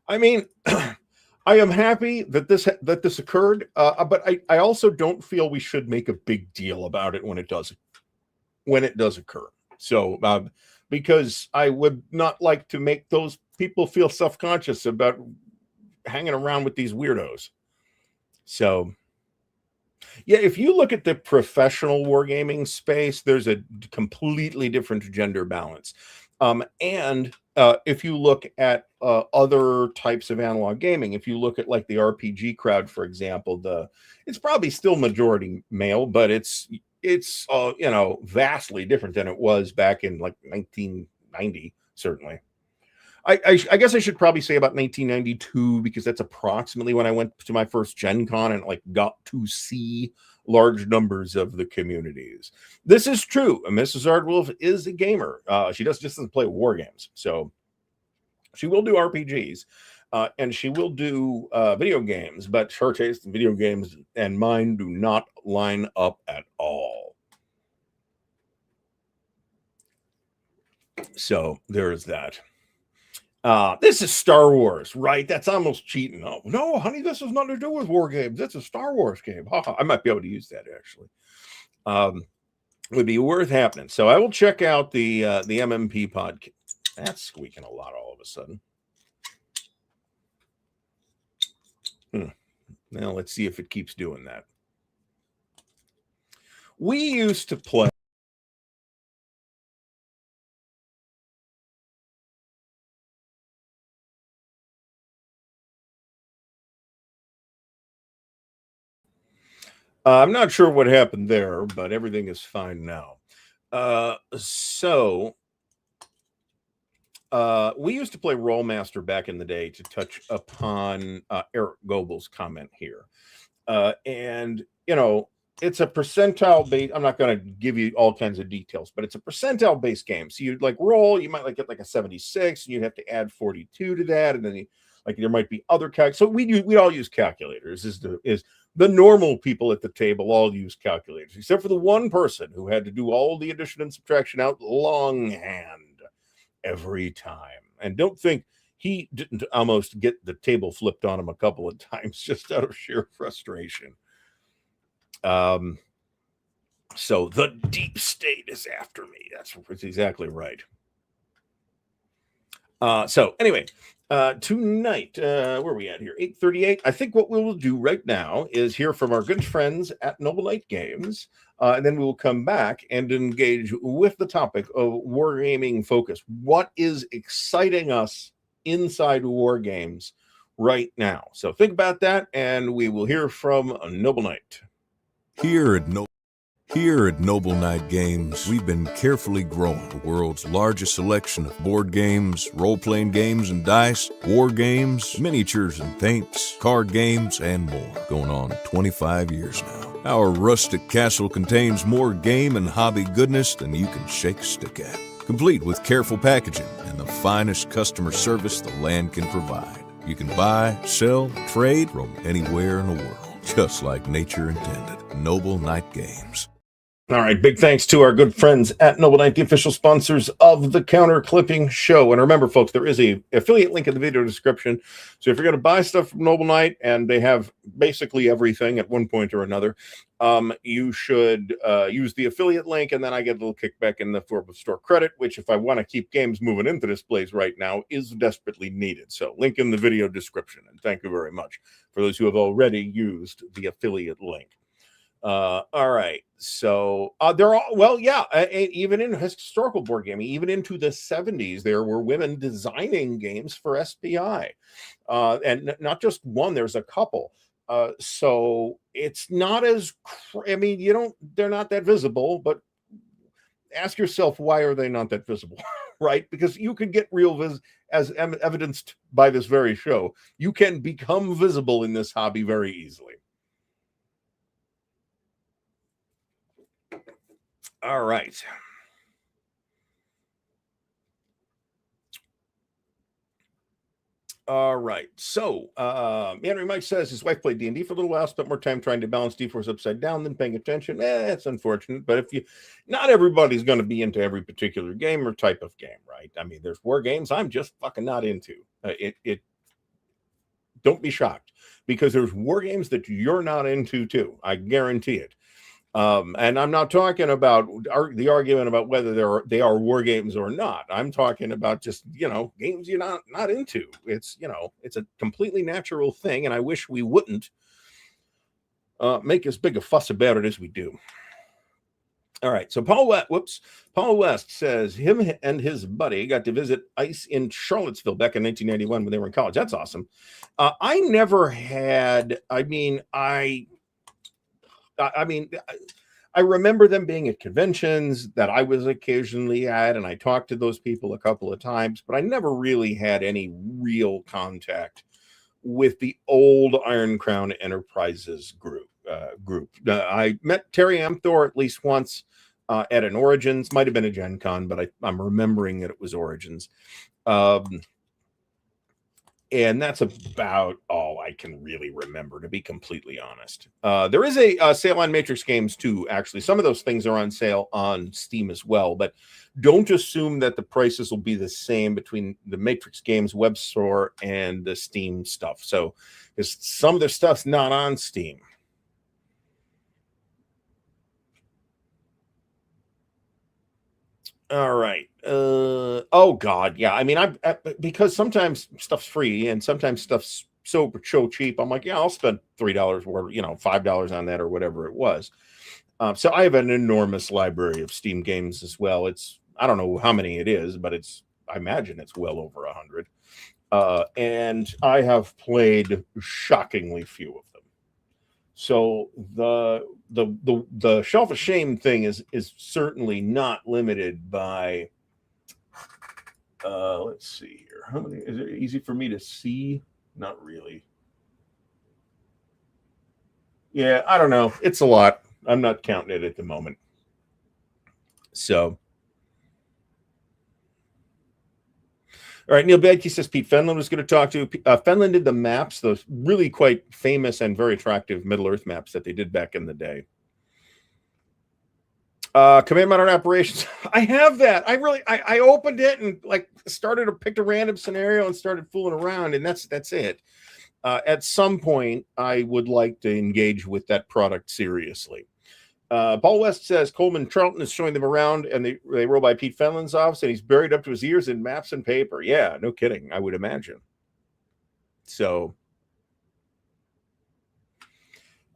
I mean I am happy that this occurred, but I also don't feel we should make a big deal about it when it does occur. So, because I would not like to make those people feel self-conscious about hanging around with these weirdos. So, yeah, if you look at the professional wargaming space, there's a completely different gender balance. And if you look at other types of analog gaming, if you look at like the RPG crowd, for example, it's probably still majority male, but it's vastly different than it was back in like 1990, certainly. I guess I should probably say about 1992 because that's approximately when I went to my first Gen Con and like got to see large numbers of the communities. This is true. Mrs. Ardwulf is a gamer. She just doesn't play war games. So she will do RPGs and she will do video games, but her taste in video games and mine do not line up at all. So there is that. This is Star Wars, right? That's almost cheating. Oh, no, honey, this has nothing to do with war games. It's a Star Wars game. I might be able to use that actually. Would be worth happening. So I will check out the MMP podcast. That's squeaking a lot all of a sudden. Now let's see if it keeps doing that. We used to play. I'm not sure what happened there, but everything is fine now. We used to play Rollmaster back in the day to touch upon Eric Goebel's comment here. And, it's a percentile base. I'm not going to give you all kinds of details, but it's a percentile based game. So you'd like roll, you might like get like a 76 and you'd have to add 42 to that. And then there might be other so we all use calculators is the normal people at the table all use calculators, except for the one person who had to do all the addition and subtraction out longhand every time. And don't think he didn't almost get the table flipped on him a couple of times just out of sheer frustration. So the deep state is after me. That's exactly right. So anyway, tonight, where are we at here? 8:38. I think what we will do right now is hear from our good friends at Noble Knight Games, and then we will come back and engage with the topic of wargaming focus. What is exciting us inside war games right now? So think about that, and we will hear from Noble Knight. Here at Noble Knight Games, we've been carefully growing the world's largest selection of board games, role-playing games and dice, war games, miniatures and paints, card games, and more, going on 25 years now. Our rustic castle contains more game and hobby goodness than you can shake a stick at, complete with careful packaging and the finest customer service the land can provide. You can buy, sell, trade from anywhere in the world, just like nature intended. Noble Knight Games. All right, big thanks to our good friends at Noble Knight, the official sponsors of the Counter Clipping Show. And remember, folks, there is a affiliate link in the video description. So if you're going to buy stuff from Noble Knight, and they have basically everything at one point or another, you should use the affiliate link, and then I get a little kickback in the form of store credit, which, if I want to keep games moving into this place right now, is desperately needed. So link in the video description. And thank you very much for those who have already used the affiliate link. All right. So they're all, even in historical board gaming, even into the 70s, there were women designing games for SPI. And not just one, there's a couple. So it's not as, they're not that visible, but ask yourself, why are they not that visible? Right? Because you can get real as evidenced by this very show. You can become visible in this hobby very easily. All right. All right. So, Henry Mike says his wife played D&D for a little while, spent more time trying to balance D4s upside down than paying attention. It's unfortunate. But not everybody's going to be into every particular game or type of game, right? I mean, there's war games I'm just fucking not into. Don't be shocked, because there's war games that you're not into too. I guarantee it. And I'm not talking about the argument about whether they are war games or not. I'm talking about just, games you're not into. It's, it's a completely natural thing. And I wish we wouldn't make as big a fuss about it as we do. All right. So Paul West says him and his buddy got to visit ICE in Charlottesville back in 1991 when they were in college. That's awesome. I never had, I remember them being at conventions that I was occasionally at, and I talked to those people a couple of times, but I never really had any real contact with the old Iron Crown Enterprises group. I met Terry Amthor at least once at an Origins, might have been a Gen Con, but I'm remembering that it was Origins. And that's about all I can really remember, to be completely honest. There is a sale on Matrix games too, actually. Some of those things are on sale on Steam as well, but don't assume that the prices will be the same between the Matrix games web store and the Steam stuff. So, because some of the stuff's not on Steam. All right. Oh God, yeah. I mean, because sometimes stuff's free and sometimes stuff's so cheap. I'm like, yeah, I'll spend $3 or $5 on that or whatever it was. So I have an enormous library of Steam games as well. I don't know how many it is, but I imagine it's well over 100. And I have played shockingly few of them. So the Shelf of Shame thing is certainly not limited by let's see here. How many is it easy for me to see? Not really. Yeah, I don't know. It's a lot. I'm not counting it at the moment. So all right, Neil Badke says Pete Fenlon was going to talk to. Fenlon did the maps, those really quite famous and very attractive Middle-earth maps that they did back in the day. Command Modern Operations. I have that. I opened it and picked a random scenario and started fooling around, and that's it. At some point, I would like to engage with that product seriously. Paul West says Coleman Charlton is showing them around, and they roll by Pete Fenlon's office, and he's buried up to his ears in maps and paper. Yeah, no kidding. I would imagine. So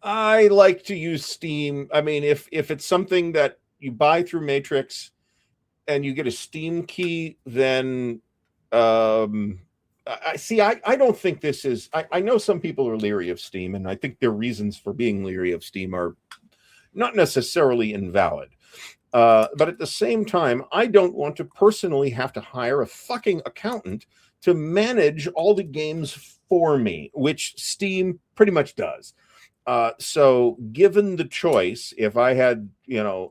I like to use Steam. I mean, if it's something that you buy through Matrix and you get a Steam key, then I don't think this is. I know some people are leery of Steam, and I think their reasons for being leery of Steam are not necessarily invalid. But at the same time, I don't want to personally have to hire a fucking accountant to manage all the games for me, which Steam pretty much does. So given the choice, if I had,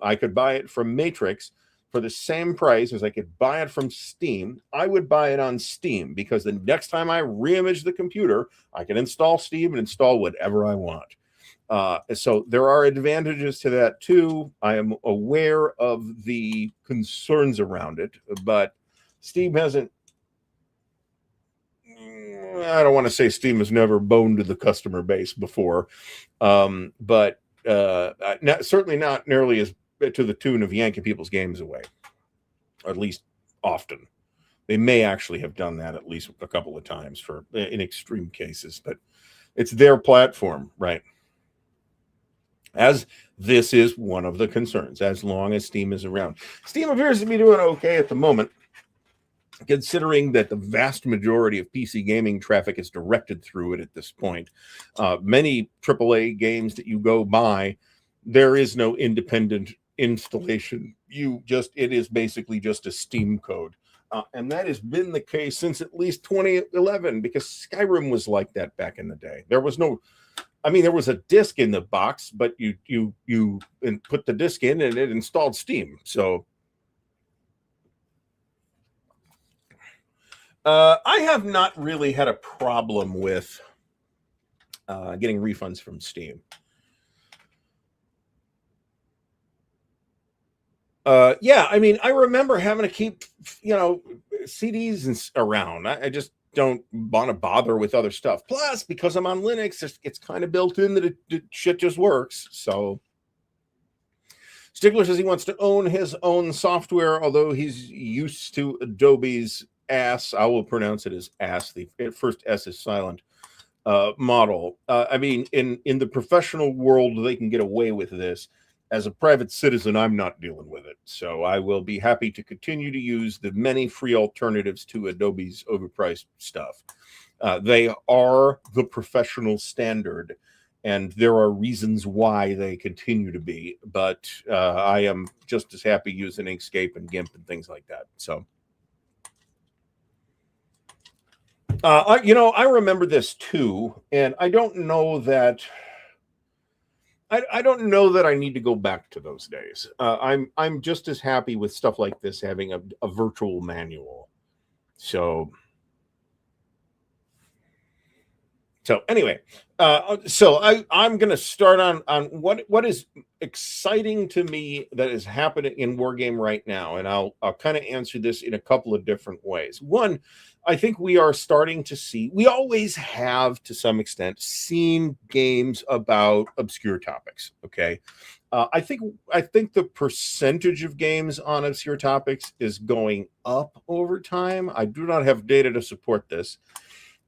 I could buy it from Matrix for the same price as I could buy it from Steam, I would buy it on Steam, because the next time I reimage the computer, I can install Steam and install whatever I want. So there are advantages to that too. I am aware of the concerns around it, but Steam hasn't, I don't want to say Steam has never boned the customer base before, but certainly not nearly as to the tune of yanking people's games away, or at least often. They may actually have done that at least a couple of times in extreme cases, but it's their platform, right? As this is one of the concerns, as long as Steam is around. Steam appears to be doing okay at the moment, considering that the vast majority of PC gaming traffic is directed through it at this point. Many AAA games that you go buy, there is no independent installation. It is basically just a Steam code. And that has been the case since at least 2011, because Skyrim was like that back in the day. There was no, I mean, there was a disc in the box, but you put the disc in and it installed Steam. So I have not really had a problem with getting refunds from Steam. Yeah, I mean, I remember having to keep, CDs around. I just don't want to bother with other stuff. Plus, because I'm on Linux, it's kind of built in that shit just works. So Stigler says he wants to own his own software, although he's used to Adobe's ass. I will pronounce it as ass. The first S is silent. Model. I mean, in the professional world, they can get away with this. As a private citizen, I'm not dealing with it. So I will be happy to continue to use the many free alternatives to Adobe's overpriced stuff. They are the professional standard, and there are reasons why they continue to be. But I am just as happy using Inkscape and GIMP and things like that. So, I remember this too, and I don't know that. I don't know that I need to go back to those days. I'm just as happy with stuff like this having a virtual manual. So anyway, I'm going to start on what is exciting to me that is happening in Wargame right now, and I'll kind of answer this in a couple of different ways. One, I think we are starting to see, we always have to some extent seen games about obscure topics. Okay. I think the percentage of games on obscure topics is going up over time. I do not have data to support this,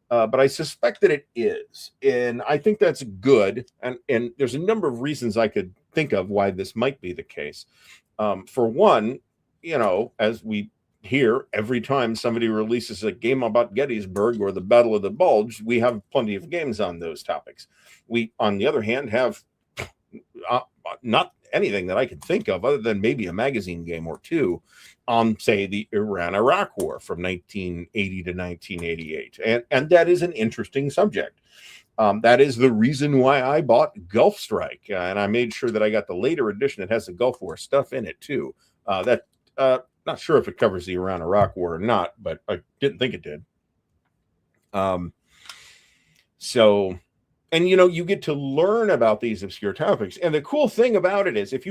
but I suspect that it is. And I think that's good. And there's a number of reasons I could think of why this might be the case. For one, as we here, every time somebody releases a game about Gettysburg or the Battle of the Bulge, we have plenty of games on those topics. We, on the other hand, have not anything that I can think of other than maybe a magazine game or two on, say, the Iran-Iraq War from 1980 to 1988. And that is an interesting subject. That is the reason why I bought Gulf Strike, and I made sure that I got the later edition that has the Gulf War stuff in it, too. Not sure if it covers the Iran-Iraq War or not, but I didn't think it did. And you get to learn about these obscure topics. And the cool thing about it is if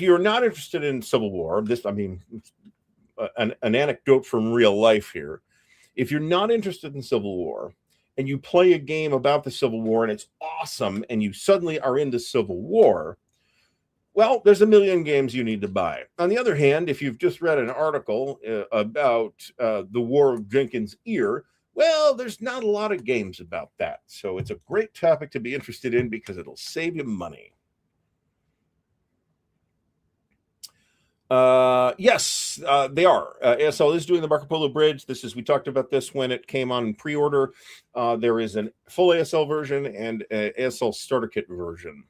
you're not interested in Civil War, an anecdote from real life here. If you're not interested in Civil War and you play a game about the Civil War and it's awesome and you suddenly are into Civil War, well, there's a million games you need to buy. On the other hand, if you've just read an article about the War of Jenkins' Ear, well, there's not a lot of games about that. So it's a great topic to be interested in because it'll save you money. Yes, they are. ASL is doing the Marco Polo Bridge. We talked about this when it came on pre-order. There is a full ASL version and an ASL starter kit version.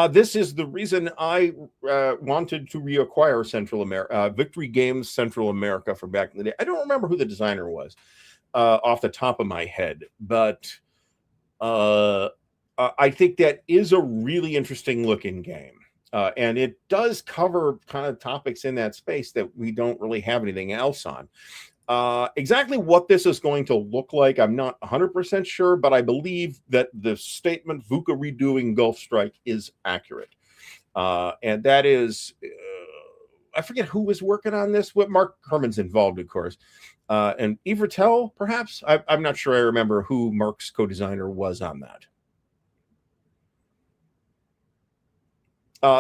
This is the reason I wanted to reacquire Central America, Victory Games Central America from back in the day. I don't remember who the designer was off the top of my head, but I think that is a really interesting looking game. And it does cover kind of topics in that space that we don't really have anything else on. Exactly what this is going to look like, I'm not 100% sure, but I believe that the statement VUCA redoing Gulf Strike is accurate. And that is, I forget who was working on this. What Mark Herman's involved, of course. And Evertel, perhaps? I'm not sure I remember who Mark's co-designer was on that.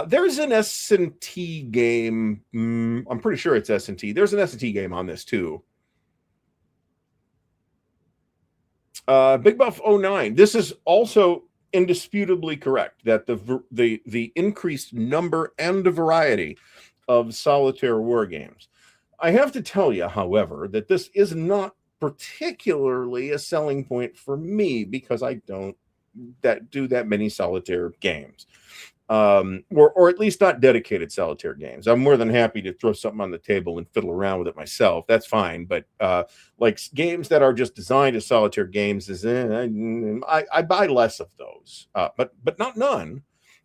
There's an S&T game. I'm pretty sure it's S&T. There's an S&T game on this, too. Big Buff 09. This is also indisputably correct that the increased number and variety of solitaire war games. I have to tell you, however, that this is not particularly a selling point for me because I don't do that many solitaire games. or at least not dedicated solitaire games. I'm more than happy to throw something on the table and fiddle around with it myself. That's fine. But like games that are just designed as solitaire games, I buy less of those, but not none.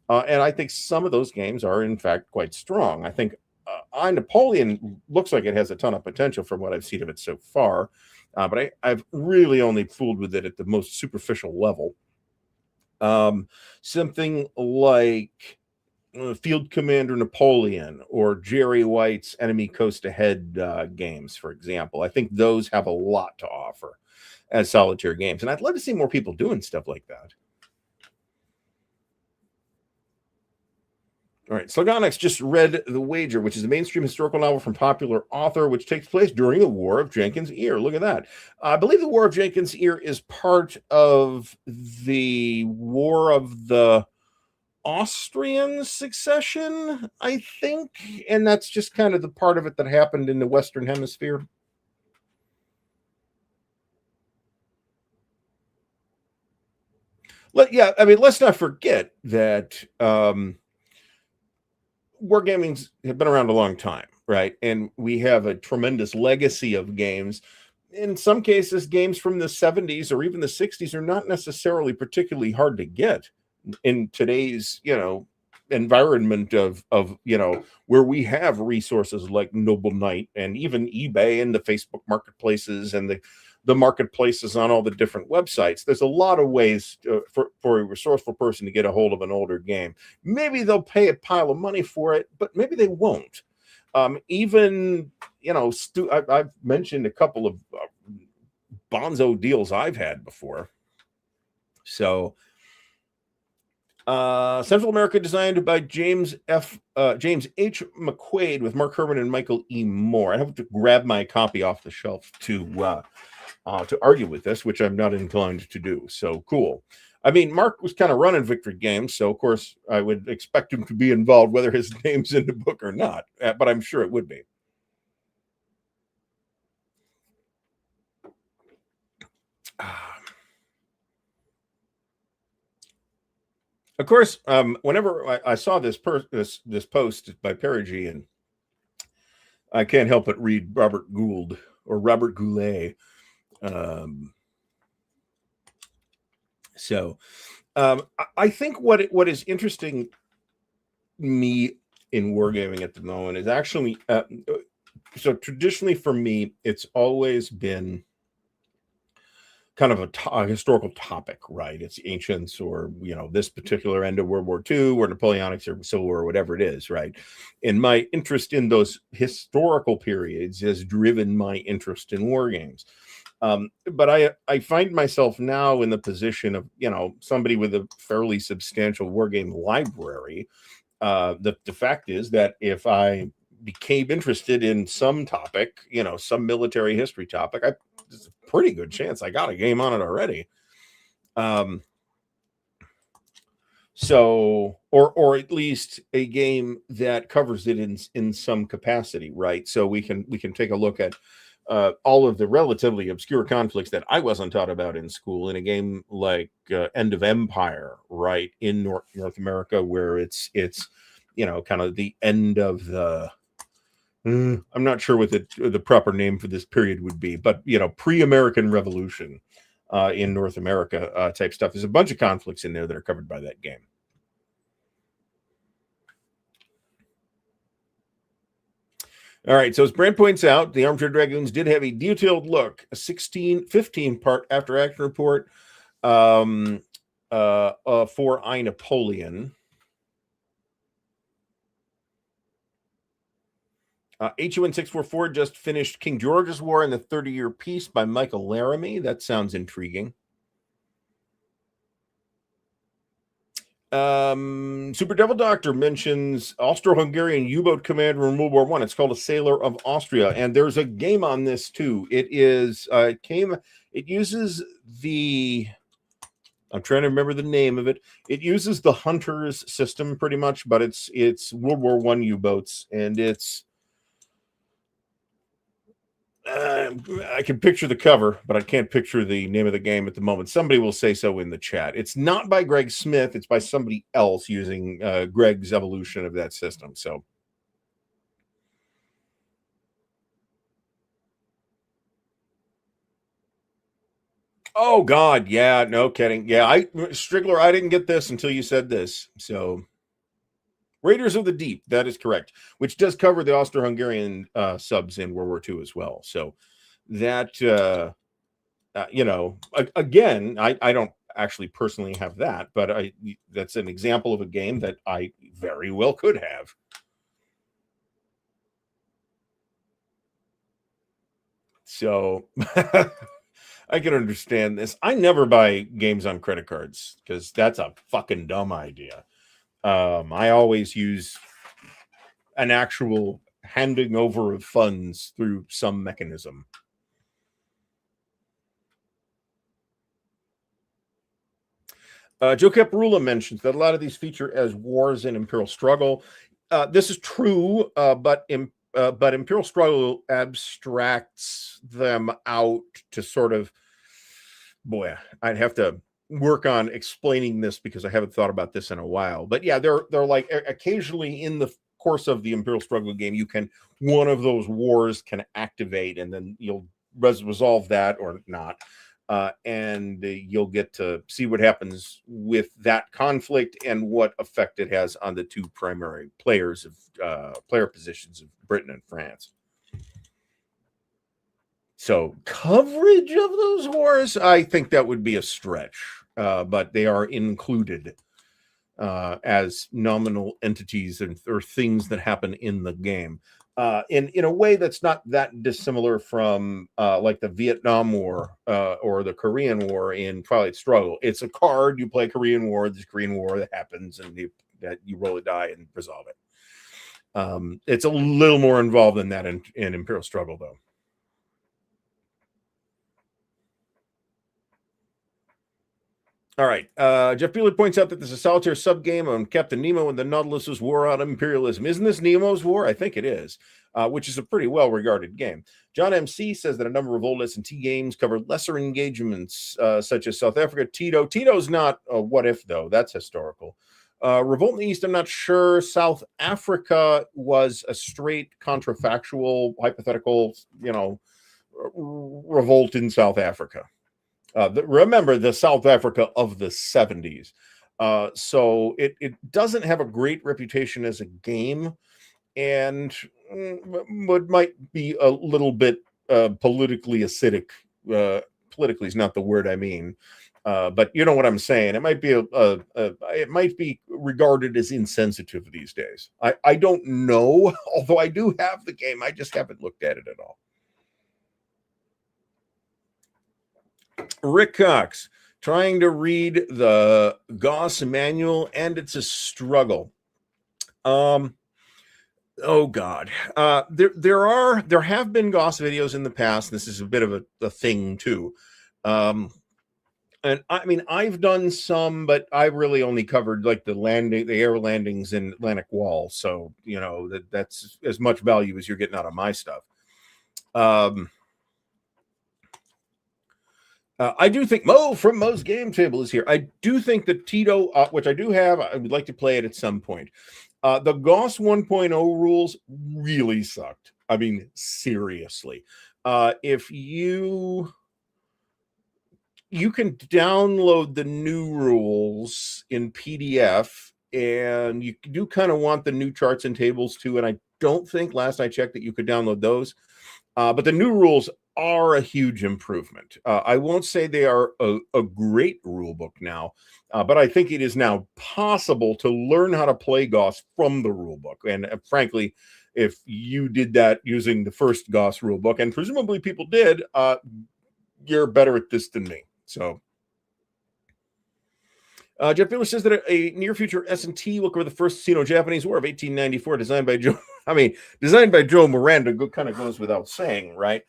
And I think some of those games are in fact quite strong. I think Napoleon looks like it has a ton of potential from what I've seen of it so far, but I've really only fooled with it at the most superficial level. Something like Field Commander Napoleon or Jerry White's Enemy Coast Ahead games, for example. I think those have a lot to offer as solitaire games, and I'd love to see more people doing stuff like that. All right, Slogonix just read The Wager, which is a mainstream historical novel from popular author, which takes place during the War of Jenkins' Ear. Look at that. I believe the War of Jenkins' Ear is part of the War of the Austrian succession, I think. And that's just kind of the part of it that happened in the Western Hemisphere. Let's not forget that wargamings have been around a long time, right? And we have a tremendous legacy of games. In some cases, games from the 70s or even the 60s are not necessarily particularly hard to get in today's, environment of where we have resources like Noble Knight and even eBay and the Facebook marketplaces and the marketplaces on all the different websites. There's a lot of ways for a resourceful person to get a hold of an older game. Maybe they'll pay a pile of money for it, but maybe they won't. I've mentioned a couple of bonzo deals I've had before. So Central America, designed by James H. McQuaid with Mark Herman and Michael E. Moore. I have to grab my copy off the shelf to argue with this, which I'm not inclined to do. So cool. I mean, Mark was kind of running Victory Games, so of course I would expect him to be involved, whether his name's in the book or not. But I'm sure it would be. Of course, whenever I saw this post by Perigee, and I can't help but read Robert Gould or Robert Goulet. I think what is interesting me in wargaming at the moment is actually so traditionally for me, it's always been kind of a historical topic, right? It's ancients or, this particular end of World War II or Napoleonic or Civil War or whatever it is, right? And my interest in those historical periods has driven my interest in war games. But I find myself now in the position of, somebody with a fairly substantial war game library. The fact is that if I became interested in some topic, some military history topic, there's a pretty good chance I got a game on it already. Or at least a game that covers it in some capacity, right? So we can take a look at all of the relatively obscure conflicts that I wasn't taught about in school in a game like End of Empire, right, in North America, where it's kind of the end of the I'm not sure what the proper name for this period would be, but pre-American Revolution in North America type stuff. There's a bunch of conflicts in there that are covered by that game. All right, so as Brent points out, the Armchair Dragoons did have a detailed look, a 15-part after-action report for I, Napoleon. HUN644 just finished King George's War and the 30-Year Peace by Michael Laramie. That sounds intriguing. Super Devil Doctor mentions Austro-Hungarian U-boat commander in World War I. It's called A Sailor of Austria, and there's a game on this too. It is it uses the I'm trying to remember the name of it. It uses the Hunters system pretty much, but it's World War I U-boats, and it's I can picture the cover, but I can't picture the name of the game at the moment. Somebody will say so in the chat. It's not by Greg Smith. It's by somebody else using Greg's evolution of that system. So, oh God, yeah, no kidding. Yeah, Strigler, I didn't get this until you said this. So, Raiders of the Deep, that is correct, which does cover the Austro-Hungarian subs in World War II as well. So that again, I don't actually personally have that, but that's an example of a game that I very well could have. So I can understand this. I never buy games on credit cards because that's a fucking dumb idea. I always use an actual handing over of funds through some mechanism. Joe Caparula mentions that a lot of these feature as wars in Imperial Struggle. This is true, but Imperial Struggle abstracts them out to sort of, boy, I'd have to work on explaining this because I haven't thought about this in a while. But yeah, they're like occasionally in the course of the Imperial Struggle game, one of those wars can activate, and then you'll resolve that or not. And you'll get to see what happens with that conflict and what effect it has on the two primary player positions of Britain and France. So coverage of those wars, I think that would be a stretch, but they are included as nominal entities or things that happen in the game. In a way that's not that dissimilar from like the Vietnam War or the Korean War in Twilight Struggle. It's a card, you play Korean War, this Korean War that happens, and you roll a die and resolve it. It's a little more involved than that in Imperial Struggle, though. All right. Jeff Beeler points out that there's a solitaire sub-game on Captain Nemo and the Nautilus's war on imperialism. Isn't this Nemo's War? I think it is, which is a pretty well-regarded game. John MC says that a number of old S&T games cover lesser engagements, such as South Africa, Tito. Tito's not a what if, though. That's historical. Revolt in the East, I'm not sure. South Africa was a straight contrafactual, hypothetical, revolt in South Africa. Remember the South Africa of the 70s. So it doesn't have a great reputation as a game, and might be a little bit politically acidic. Politically is not the word I mean, but you know what I'm saying. It might be it might be regarded as insensitive these days. I don't know, although I do have the game. I just haven't looked at it at all. Rick Cox, trying to read the Goss manual, and it's a struggle. Oh God. There have been Goss videos in the past. This is a bit of a thing too. And I mean, I've done some, but I really only covered like the air landings in Atlantic Wall. So, that's as much value as you're getting out of my stuff. I do think Mo from Mo's Game Table is here. I do think that Tito, which I do have, I would like to play it at some point. The Goss 1.0 rules really sucked. I mean, seriously. If you can download the new rules in PDF, and you do kind of want the new charts and tables too. And I don't think last I checked that you could download those. But the new rules are a huge improvement. I won't say they are a great rule book now, but I think it is now possible to learn how to play Goss from the rule book. And frankly, if you did that using the first Goss rule book, and presumably people did, you're better at this than me. So Jeff Miller says that a near future S&T will cover the first Sino-Japanese War of 1894, designed by Joe. I mean, designed by Joe Miranda. Kind of goes without saying, right?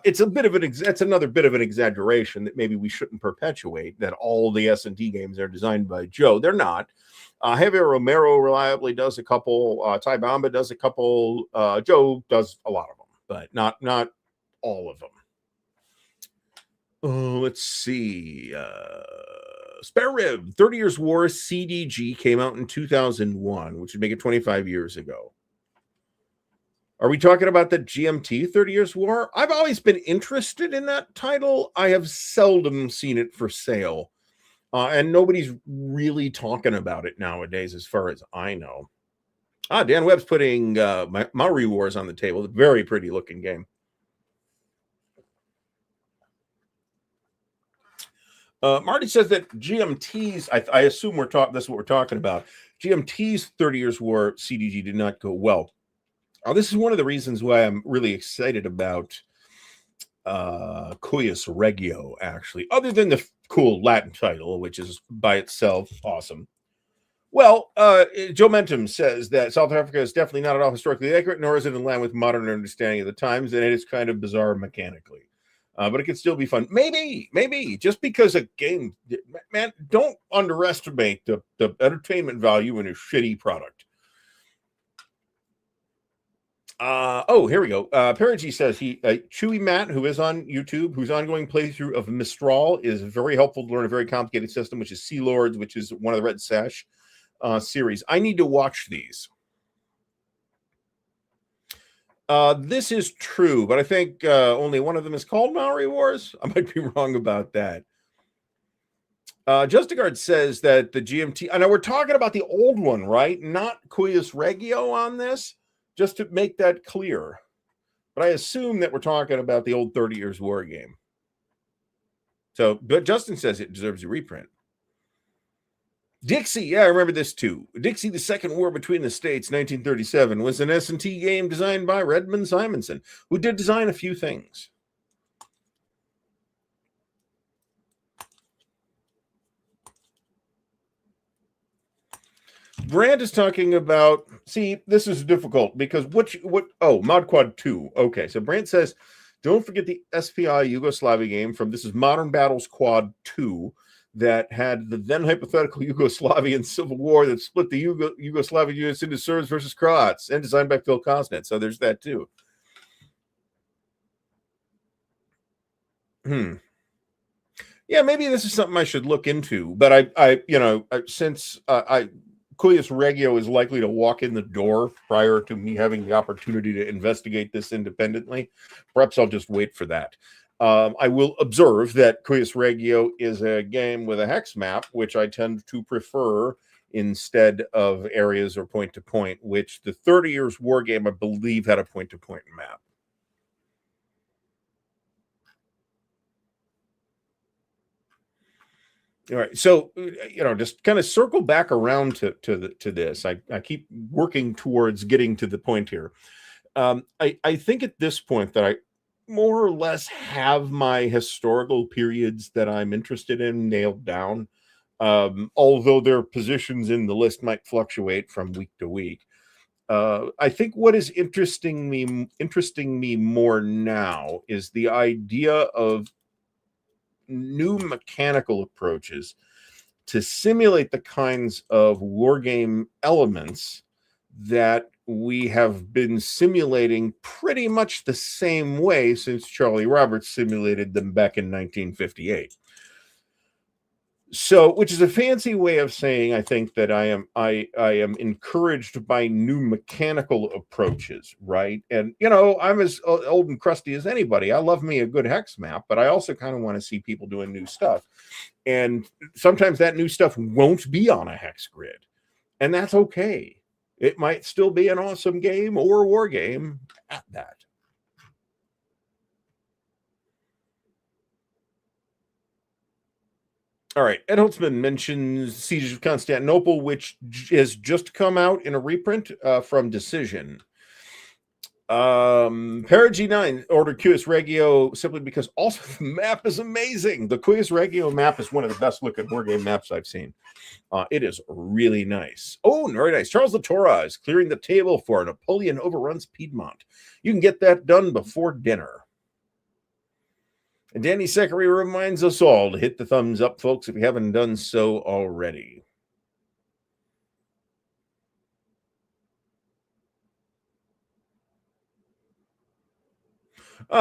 It's a bit of it's another bit of an exaggeration that maybe we shouldn't perpetuate. That all the S&T games are designed by Joe. They're not. Javier Romero reliably does a couple. Ty Bamba does a couple. Joe does a lot of them, but not all of them. Oh, let's see. Spare Rib, 30 Years War CDG came out in 2001, which would make it 25 years ago. Are we talking about the GMT 30 Years War? I've always been interested in that title. I have seldom seen it for sale. And nobody's really talking about it nowadays, as far as I know. Dan Webb's putting Maori Wars on the table. Very pretty looking game. Marty says that GMT's, I assume this is what we're talking about. GMT's 30 Years War CDG did not go well. This is one of the reasons why I'm really excited about Cuius Regio, actually, other than the cool Latin title, which is by itself awesome. Well, Joe Mentum says that South Africa is definitely not at all historically accurate, nor is it in line with modern understanding of the times, and it is kind of bizarre mechanically. But it could still be fun. Maybe just because a game, man, don't underestimate the entertainment value in a shitty product. Here we go. Perigi says Chewy Matt, who is on YouTube, whose ongoing playthrough of Mistral is very helpful to learn a very complicated system, which is Sea Lords, which is one of the Red Sash series. I need to watch these. This is true, but I think only one of them is called Maori Wars. I might be wrong about that. Justigard says that the GMT, I know we're talking about the old one, right? Not Cuius Regio on this, just to make that clear. But I assume that we're talking about the old 30 Years War game. So, but Justin says it deserves a reprint. Dixie, yeah, I remember this too. Dixie, the Second War Between the States, 1937, was an S&T game designed by Redmond Simonson, who did design a few things. Brand is talking about, see, this is difficult because Mod Quad 2. Okay, so Brand says, don't forget the SPI Yugoslavia game from, this is Modern Battles Quad 2, that had the then hypothetical Yugoslavian civil war that split the Yugoslavian units into Serbs versus Croats, and designed by Phil Kosnet. So there's that too. Yeah, maybe this is something I should look into. But since Cuius Regio is likely to walk in the door prior to me having the opportunity to investigate this independently, perhaps I'll just wait for that. I will observe that Cuius Regio is a game with a hex map, which I tend to prefer instead of areas or point-to-point, which the 30 Years War game, I believe, had a point-to-point map. All right, so just kind of circle back around to this. I keep working towards getting to the point here. I think at this point that I more or less have my historical periods that I'm interested in nailed down, although their positions in the list might fluctuate from week to week. I think what is interesting me more now is the idea of new mechanical approaches to simulate the kinds of wargame elements that we have been simulating pretty much the same way since Charlie Roberts simulated them back in 1958. So, which is a fancy way of saying I think that I am encouraged by new mechanical approaches, right? And I'm as old and crusty as anybody. I love me a good hex map, but I also kind of want to see people doing new stuff. And sometimes that new stuff won't be on a hex grid, and that's okay. It might still be an awesome game or a war game at that. All right. Ed Holtzman mentions Siege of Constantinople, which has just come out in a reprint from Decision. Perigi 9 ordered Cuius Regio simply because also the map is amazing. The Cuius Regio map is one of the best looking wargame maps I've seen. It is really nice. Oh, very nice. Charles Latorra is clearing the table for Napoleon Overruns Piedmont. You can get that done before dinner. And Danny Secretary reminds us all to hit the thumbs up, folks, if you haven't done so already.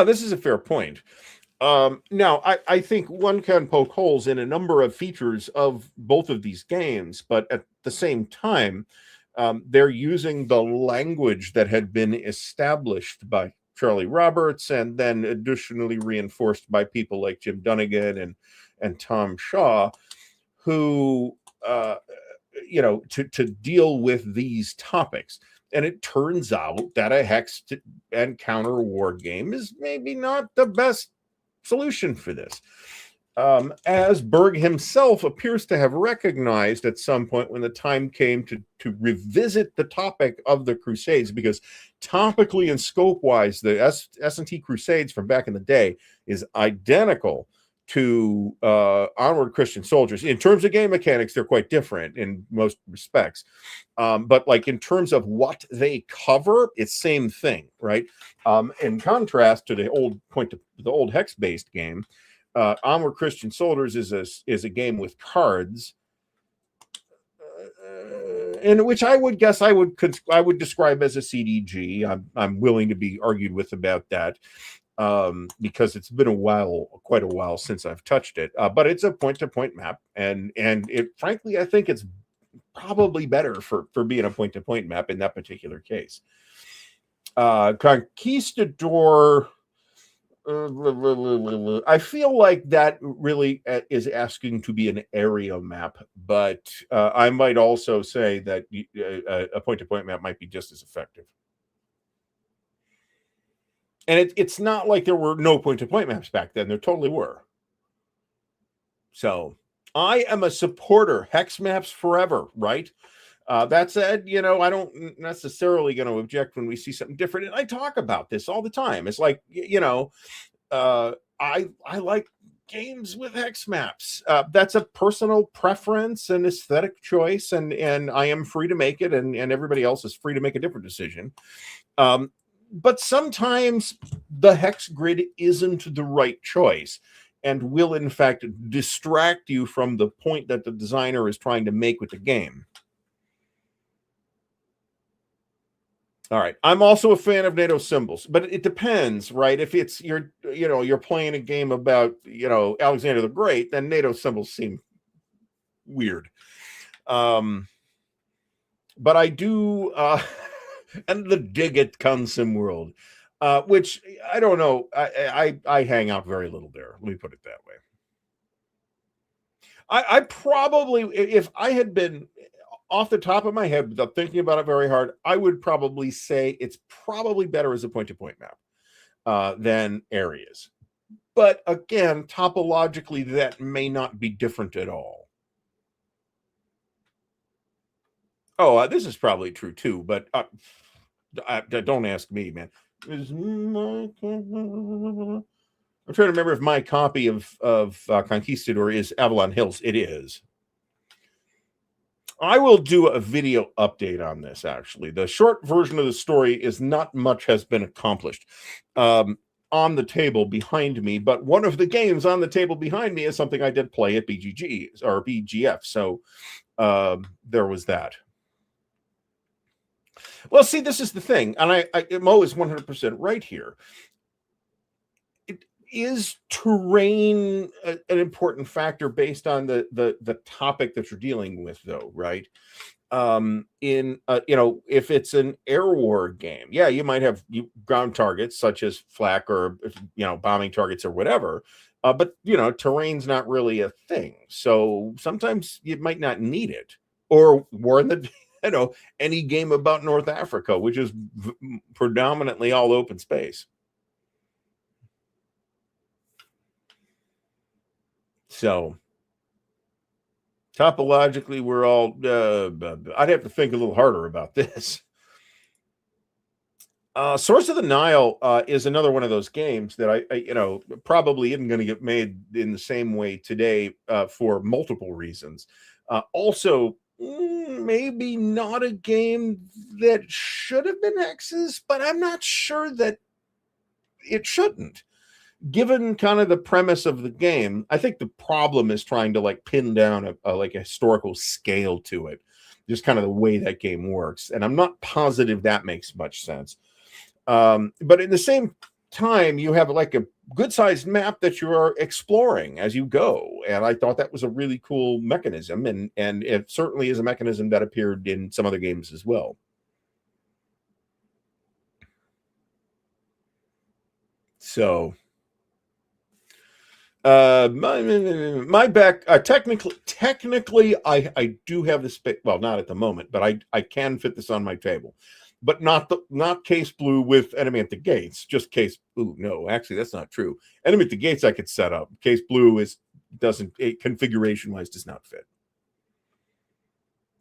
This is a fair point. Now, I think one can poke holes in a number of features of both of these games, but at the same time, they're using the language that had been established by Charlie Roberts and then additionally reinforced by people like Jim Dunnigan and Tom Shaw, who, to deal with these topics. And it turns out that a hex and counter war game is maybe not the best solution for this. As Berg himself appears to have recognized at some point when the time came to revisit the topic of the Crusades, because topically and scope-wise, the S&T Crusades from back in the day is identical to Onward Christian Soldiers. In terms of game mechanics, they're quite different in most respects. But like in terms of what they cover, it's same thing, right? In contrast to the old hex-based game, Onward Christian Soldiers is a game with cards, in which I would guess I would describe as a CDG. I'm willing to be argued with about that. Because it's been quite a while since I've touched it. But it's a point-to-point map, and it frankly, I think it's probably better for being a point-to-point map in that particular case. Conquistador, I feel like that really is asking to be an area map, but I might also say that a point-to-point map might be just as effective. And it's not like there were no point-to-point maps back then. There totally were. So I am a supporter. Hex maps forever, right? That said, I don't necessarily going to object when we see something different. And I talk about this all the time. It's like, I like games with hex maps. That's a personal preference and aesthetic choice, and I am free to make it, and everybody else is free to make a different decision. But sometimes the hex grid isn't the right choice and will, in fact, distract you from the point that the designer is trying to make with the game. All right. I'm also a fan of NATO symbols, but it depends, right? If it's you're playing a game about, Alexander the Great, then NATO symbols seem weird. But I do... and the dig at Consim World, which I don't know. I hang out very little there. Let me put it that way. I probably, if I had been off the top of my head without thinking about it very hard, I would probably say it's probably better as a point-to-point map than areas. But again, topologically, that may not be different at all. Oh, this is probably true too, but don't ask me, man. I'm trying to remember if my copy of Conquistador is Avalon Hills. It is. I will do a video update on this, actually. The short version of the story is not much has been accomplished on the table behind me, but one of the games on the table behind me is something I did play at BGG or BGF, so there was that. Well, see, this is the thing, and Mo is 100% right here. Is terrain an important factor based on the topic that you're dealing with, though, right? If it's an air war game, yeah, you might have ground targets such as flak or bombing targets or whatever, but terrain's not really a thing. So sometimes you might not need it. Or war in the any game about North Africa, which is predominantly all open space. So topologically, we're all I'd have to think a little harder about this. Source of the Nile is another one of those games that I probably isn't going to get made in the same way today for multiple reasons. Also, maybe not a game that should have been hexes, but I'm not sure that it shouldn't. Given kind of the premise of the game, I think the problem is trying to pin down a historical scale to it, just kind of the way that game works. And I'm not positive that makes much sense. But in the same time you have like a good-sized map that you are exploring as you go. And I thought that was a really cool mechanism, and it certainly is a mechanism that appeared in some other games as well. So my back technically I do have the space. Well, not at the moment, but I can fit this on my table, but not case blue with enemy at the gates, just case. Ooh, no, actually that's not true. Enemy at the gates I could set up. Case blue doesn't, configuration wise, does not fit.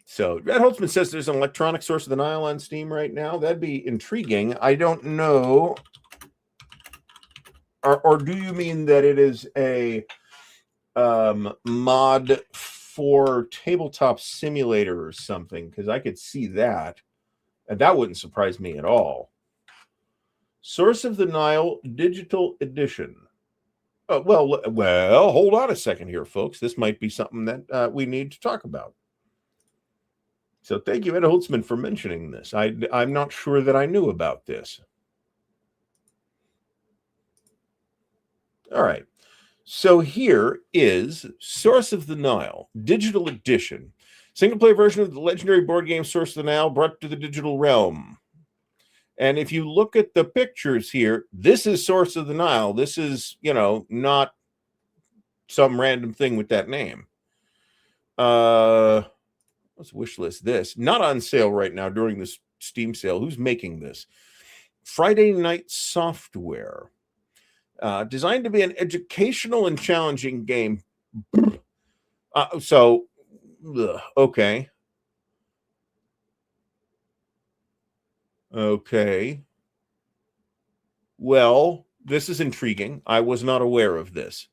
So Red Holtzman says there's an electronic Source of the Nile on Steam right now. That'd be intriguing. I don't know. Or do you mean that it is a mod for Tabletop Simulator or something? Because I could see that, and that wouldn't surprise me at all. Source of the Nile Digital Edition. Well, hold on a second here, folks. This might be something that we need to talk about. So thank you, Ed Holtzman, for mentioning this. I'm not sure that I knew about this. All right. So here is Source of the Nile, Digital Edition. Single-player version of the legendary board game Source of the Nile brought to the digital realm. And if you look at the pictures here, this is Source of the Nile. This is, not some random thing with that name. Let's wish list this. Not on sale right now during this Steam sale. Who's making this? Friday Night Software. Designed to be an educational and challenging game. Okay. Okay. Well, this is intriguing. I was not aware of this.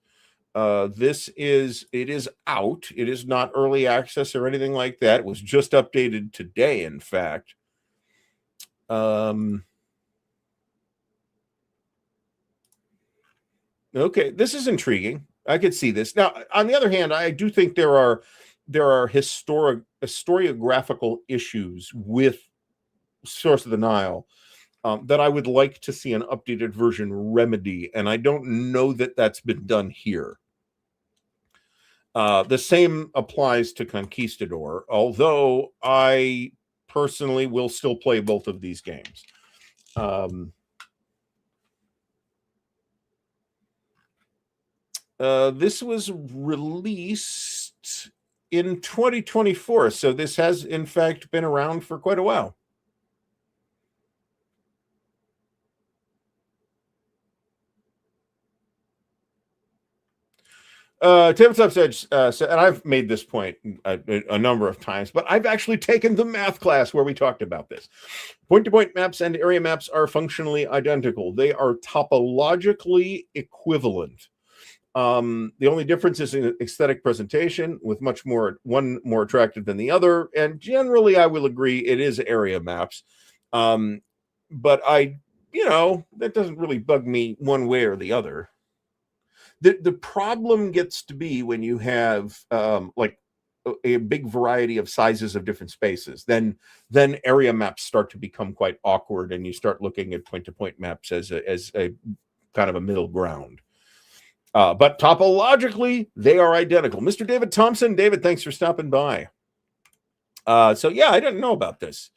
It is out. It is not early access or anything like that. It was just updated today, in fact. Okay, this is intriguing. I could see this. Now, on the other hand, I do think there are historiographical issues with Source of the Nile that I would like to see an updated version remedy, and I don't know that that's been done here. The same applies to Conquistador, although I personally will still play both of these games. This was released in 2024, so this has, in fact, been around for quite a while. Tabletop said, and I've made this point a number of times, but I've actually taken the math class where we talked about this. Point-to-point maps and area maps are functionally identical. They are topologically equivalent. The only difference is in aesthetic presentation, with one more attractive than the other. And generally, I will agree it is area maps. But that doesn't really bug me one way or the other. The problem gets to be when you have like a big variety of sizes of different spaces, then area maps start to become quite awkward, and you start looking at point-to-point maps as a kind of a middle ground. But topologically, they are identical. Mr. David Thompson. David, thanks for stopping by. So yeah, I didn't know about this.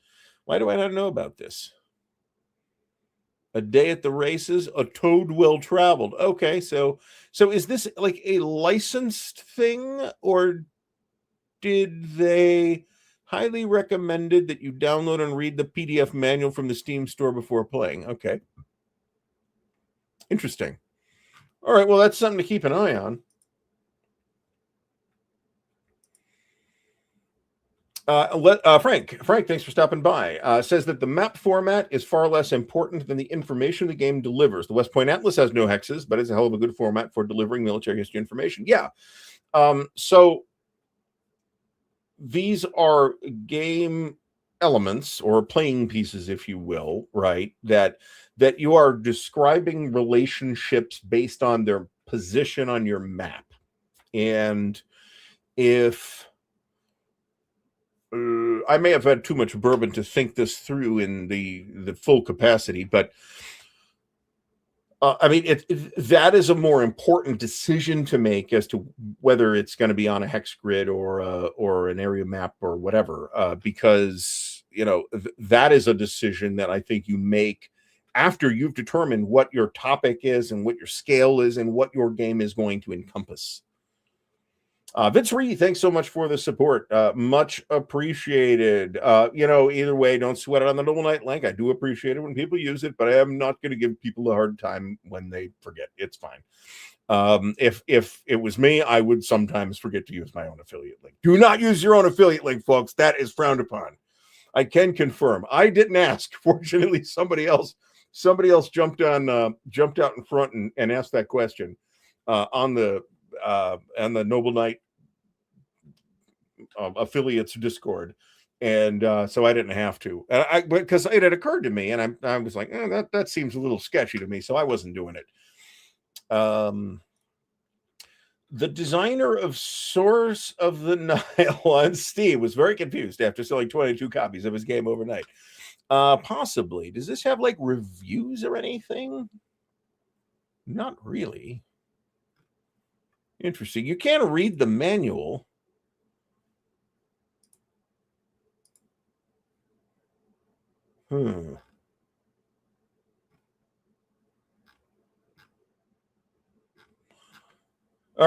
Why do I not know about this? A day at the races, a toad well traveled. Okay, so is this like a licensed thing, or did they highly recommended that you download and read the PDF manual from the Steam store before playing? Okay. Interesting. All right, well, that's something to keep an eye on. Frank, thanks for stopping by. Says that the map format is far less important than the information the game delivers. The West Point Atlas has no hexes, but it's a hell of a good format for delivering military history information. Yeah. So these are game elements or playing pieces, if you will, right? That you are describing relationships based on their position on your map. And if I may have had too much bourbon to think this through in the full capacity, but I mean, that is a more important decision to make as to whether it's going to be on a hex grid or an area map or whatever, because that is a decision that I think you make after you've determined what your topic is and what your scale is and what your game is going to encompass. Vince Reed, thanks so much for the support. Much appreciated. Either way, don't sweat it on the Noble Knight link. I do appreciate it when people use it, but I am not going to give people a hard time when they forget. It's fine. If it was me, I would sometimes forget to use my own affiliate link. Do not use your own affiliate link, folks. That is frowned upon. I can confirm. I didn't ask. Fortunately, somebody else jumped out in front and asked that question on the Noble Knight affiliates Discord, and so I didn't have to, because it had occurred to me, and I was like, that seems a little sketchy to me, so I wasn't doing it. The designer of Source of the Nile on Steam was very confused after selling 22 copies of his game overnight. Possibly. Does this have like reviews or anything? Not really. Interesting. You can't read the manual. All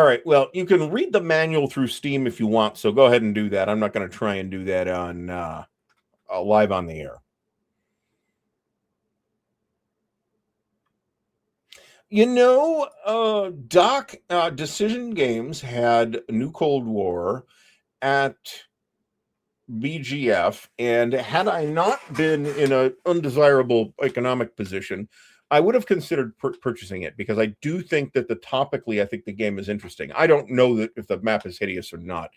right. Well, you can read the manual through Steam if you want, so go ahead and do that. I'm not going to try and do that on live on the air. Doc Decision Games had New Cold War at BGF, and had I not been in an undesirable economic position, I would have considered purchasing it, because I do think that topically, I think the game is interesting. I don't know that if the map is hideous or not.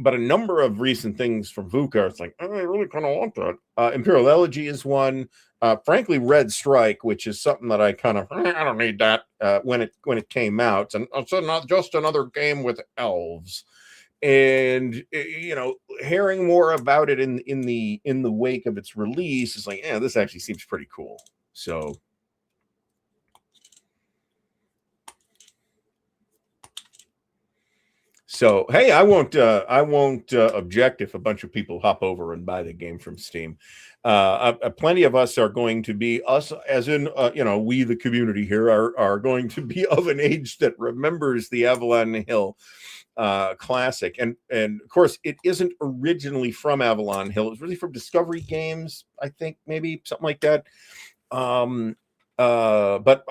But a number of recent things from VUCA, it's like, I really kind of want that. Imperial Elegy is one. Frankly, Red Strike, which is something that I kind of, I don't need that when it came out. And so not just another game with elves. And hearing more about it in the wake of its release is like, this actually seems pretty cool. So hey, I won't object if a bunch of people hop over and buy the game from Steam. Plenty of us are going to be, us as in we the community here are going to be of an age that remembers the Avalon Hill classic, and of course it isn't originally from Avalon Hill. It was really from Discovery Games, I think, maybe something like that. But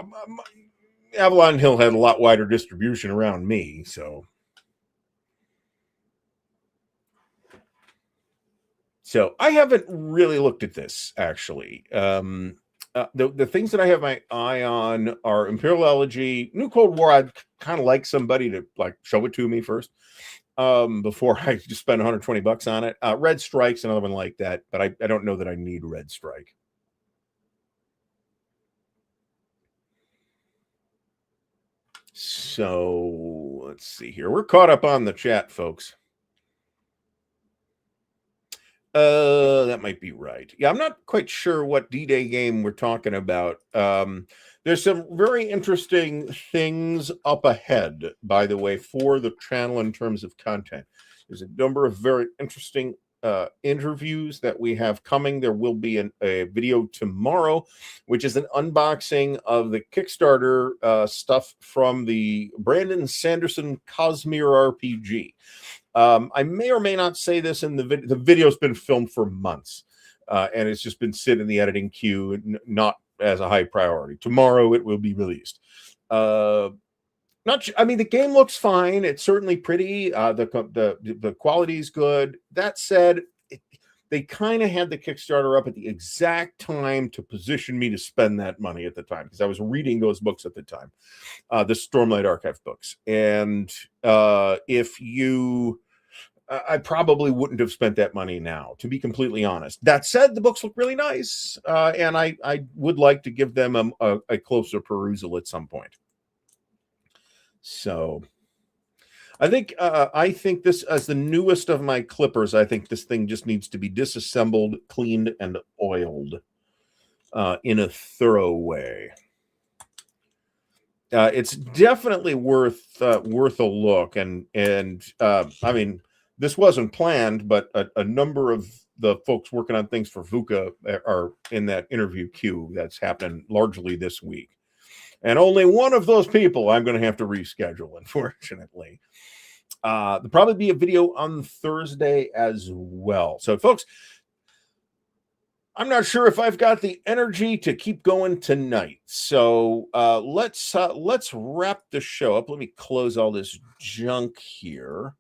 Avalon Hill had a lot wider distribution around me, so I haven't really looked at this, actually. The things that I have my eye on are Imperial Elegy, New Cold War. I'd kind of like somebody to show it to me first before I just spend $120 on it. Red Strike's another one like that, but I don't know that I need Red Strike. So let's see here. We're caught up on the chat, folks. That might be right. Yeah, I'm not quite sure what D-Day game we're talking about. There's some very interesting things up ahead, by the way, for the channel in terms of content. There's a number of very interesting interviews that we have coming. There will be a video tomorrow, which is an unboxing of the Kickstarter stuff from the Brandon Sanderson Cosmere RPG. I may or may not say this in the video. The video's been filmed for months, and it's just been sitting in the editing queue, not as a high priority. Tomorrow it will be released. I mean, the game looks fine. It's certainly pretty. The quality is good. That said, they kind of had the Kickstarter up at the exact time to position me to spend that money at the time, because I was reading those books at the time, the Stormlight Archive books. And I probably wouldn't have spent that money now, to be completely honest. That said, the books look really nice, and I would like to give them a closer perusal at some point. So I think this, as the newest of my clippers, I think this thing just needs to be disassembled, cleaned, and oiled in a thorough way. it's definitely worth a look. And I mean, this wasn't planned, but a number of the folks working on things for VUCA are in that interview queue that's happening largely this week. And only one of those people I'm going to have to reschedule, unfortunately. There'll probably be a video on Thursday as well. So, folks, I'm not sure if I've got the energy to keep going tonight. So let's wrap the show up. Let me close all this junk here.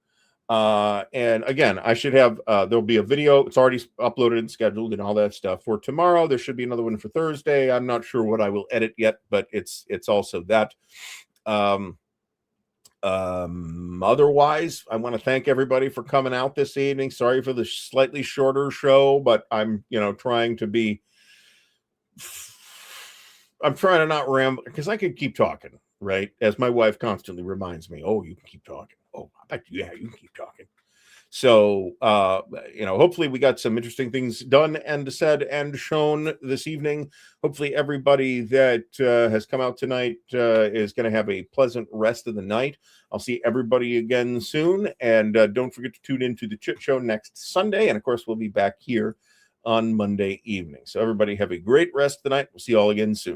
And again, I should have there'll be a video. It's already uploaded and scheduled and all that stuff for tomorrow. There should be another one for Thursday. I'm not sure what I will edit yet, but it's also that. Otherwise, I want to thank everybody for coming out this evening. Sorry for the slightly shorter show, but I'm trying to not ramble, because I could keep talking, right? As my wife constantly reminds me, oh, you can keep talking. Oh, I bet you can keep talking. So, hopefully we got some interesting things done and said and shown this evening. Hopefully everybody that has come out tonight is going to have a pleasant rest of the night. I'll see everybody again soon. And don't forget to tune into the Chit Show next Sunday. And of course, we'll be back here on Monday evening. So everybody have a great rest of the night. We'll see you all again soon.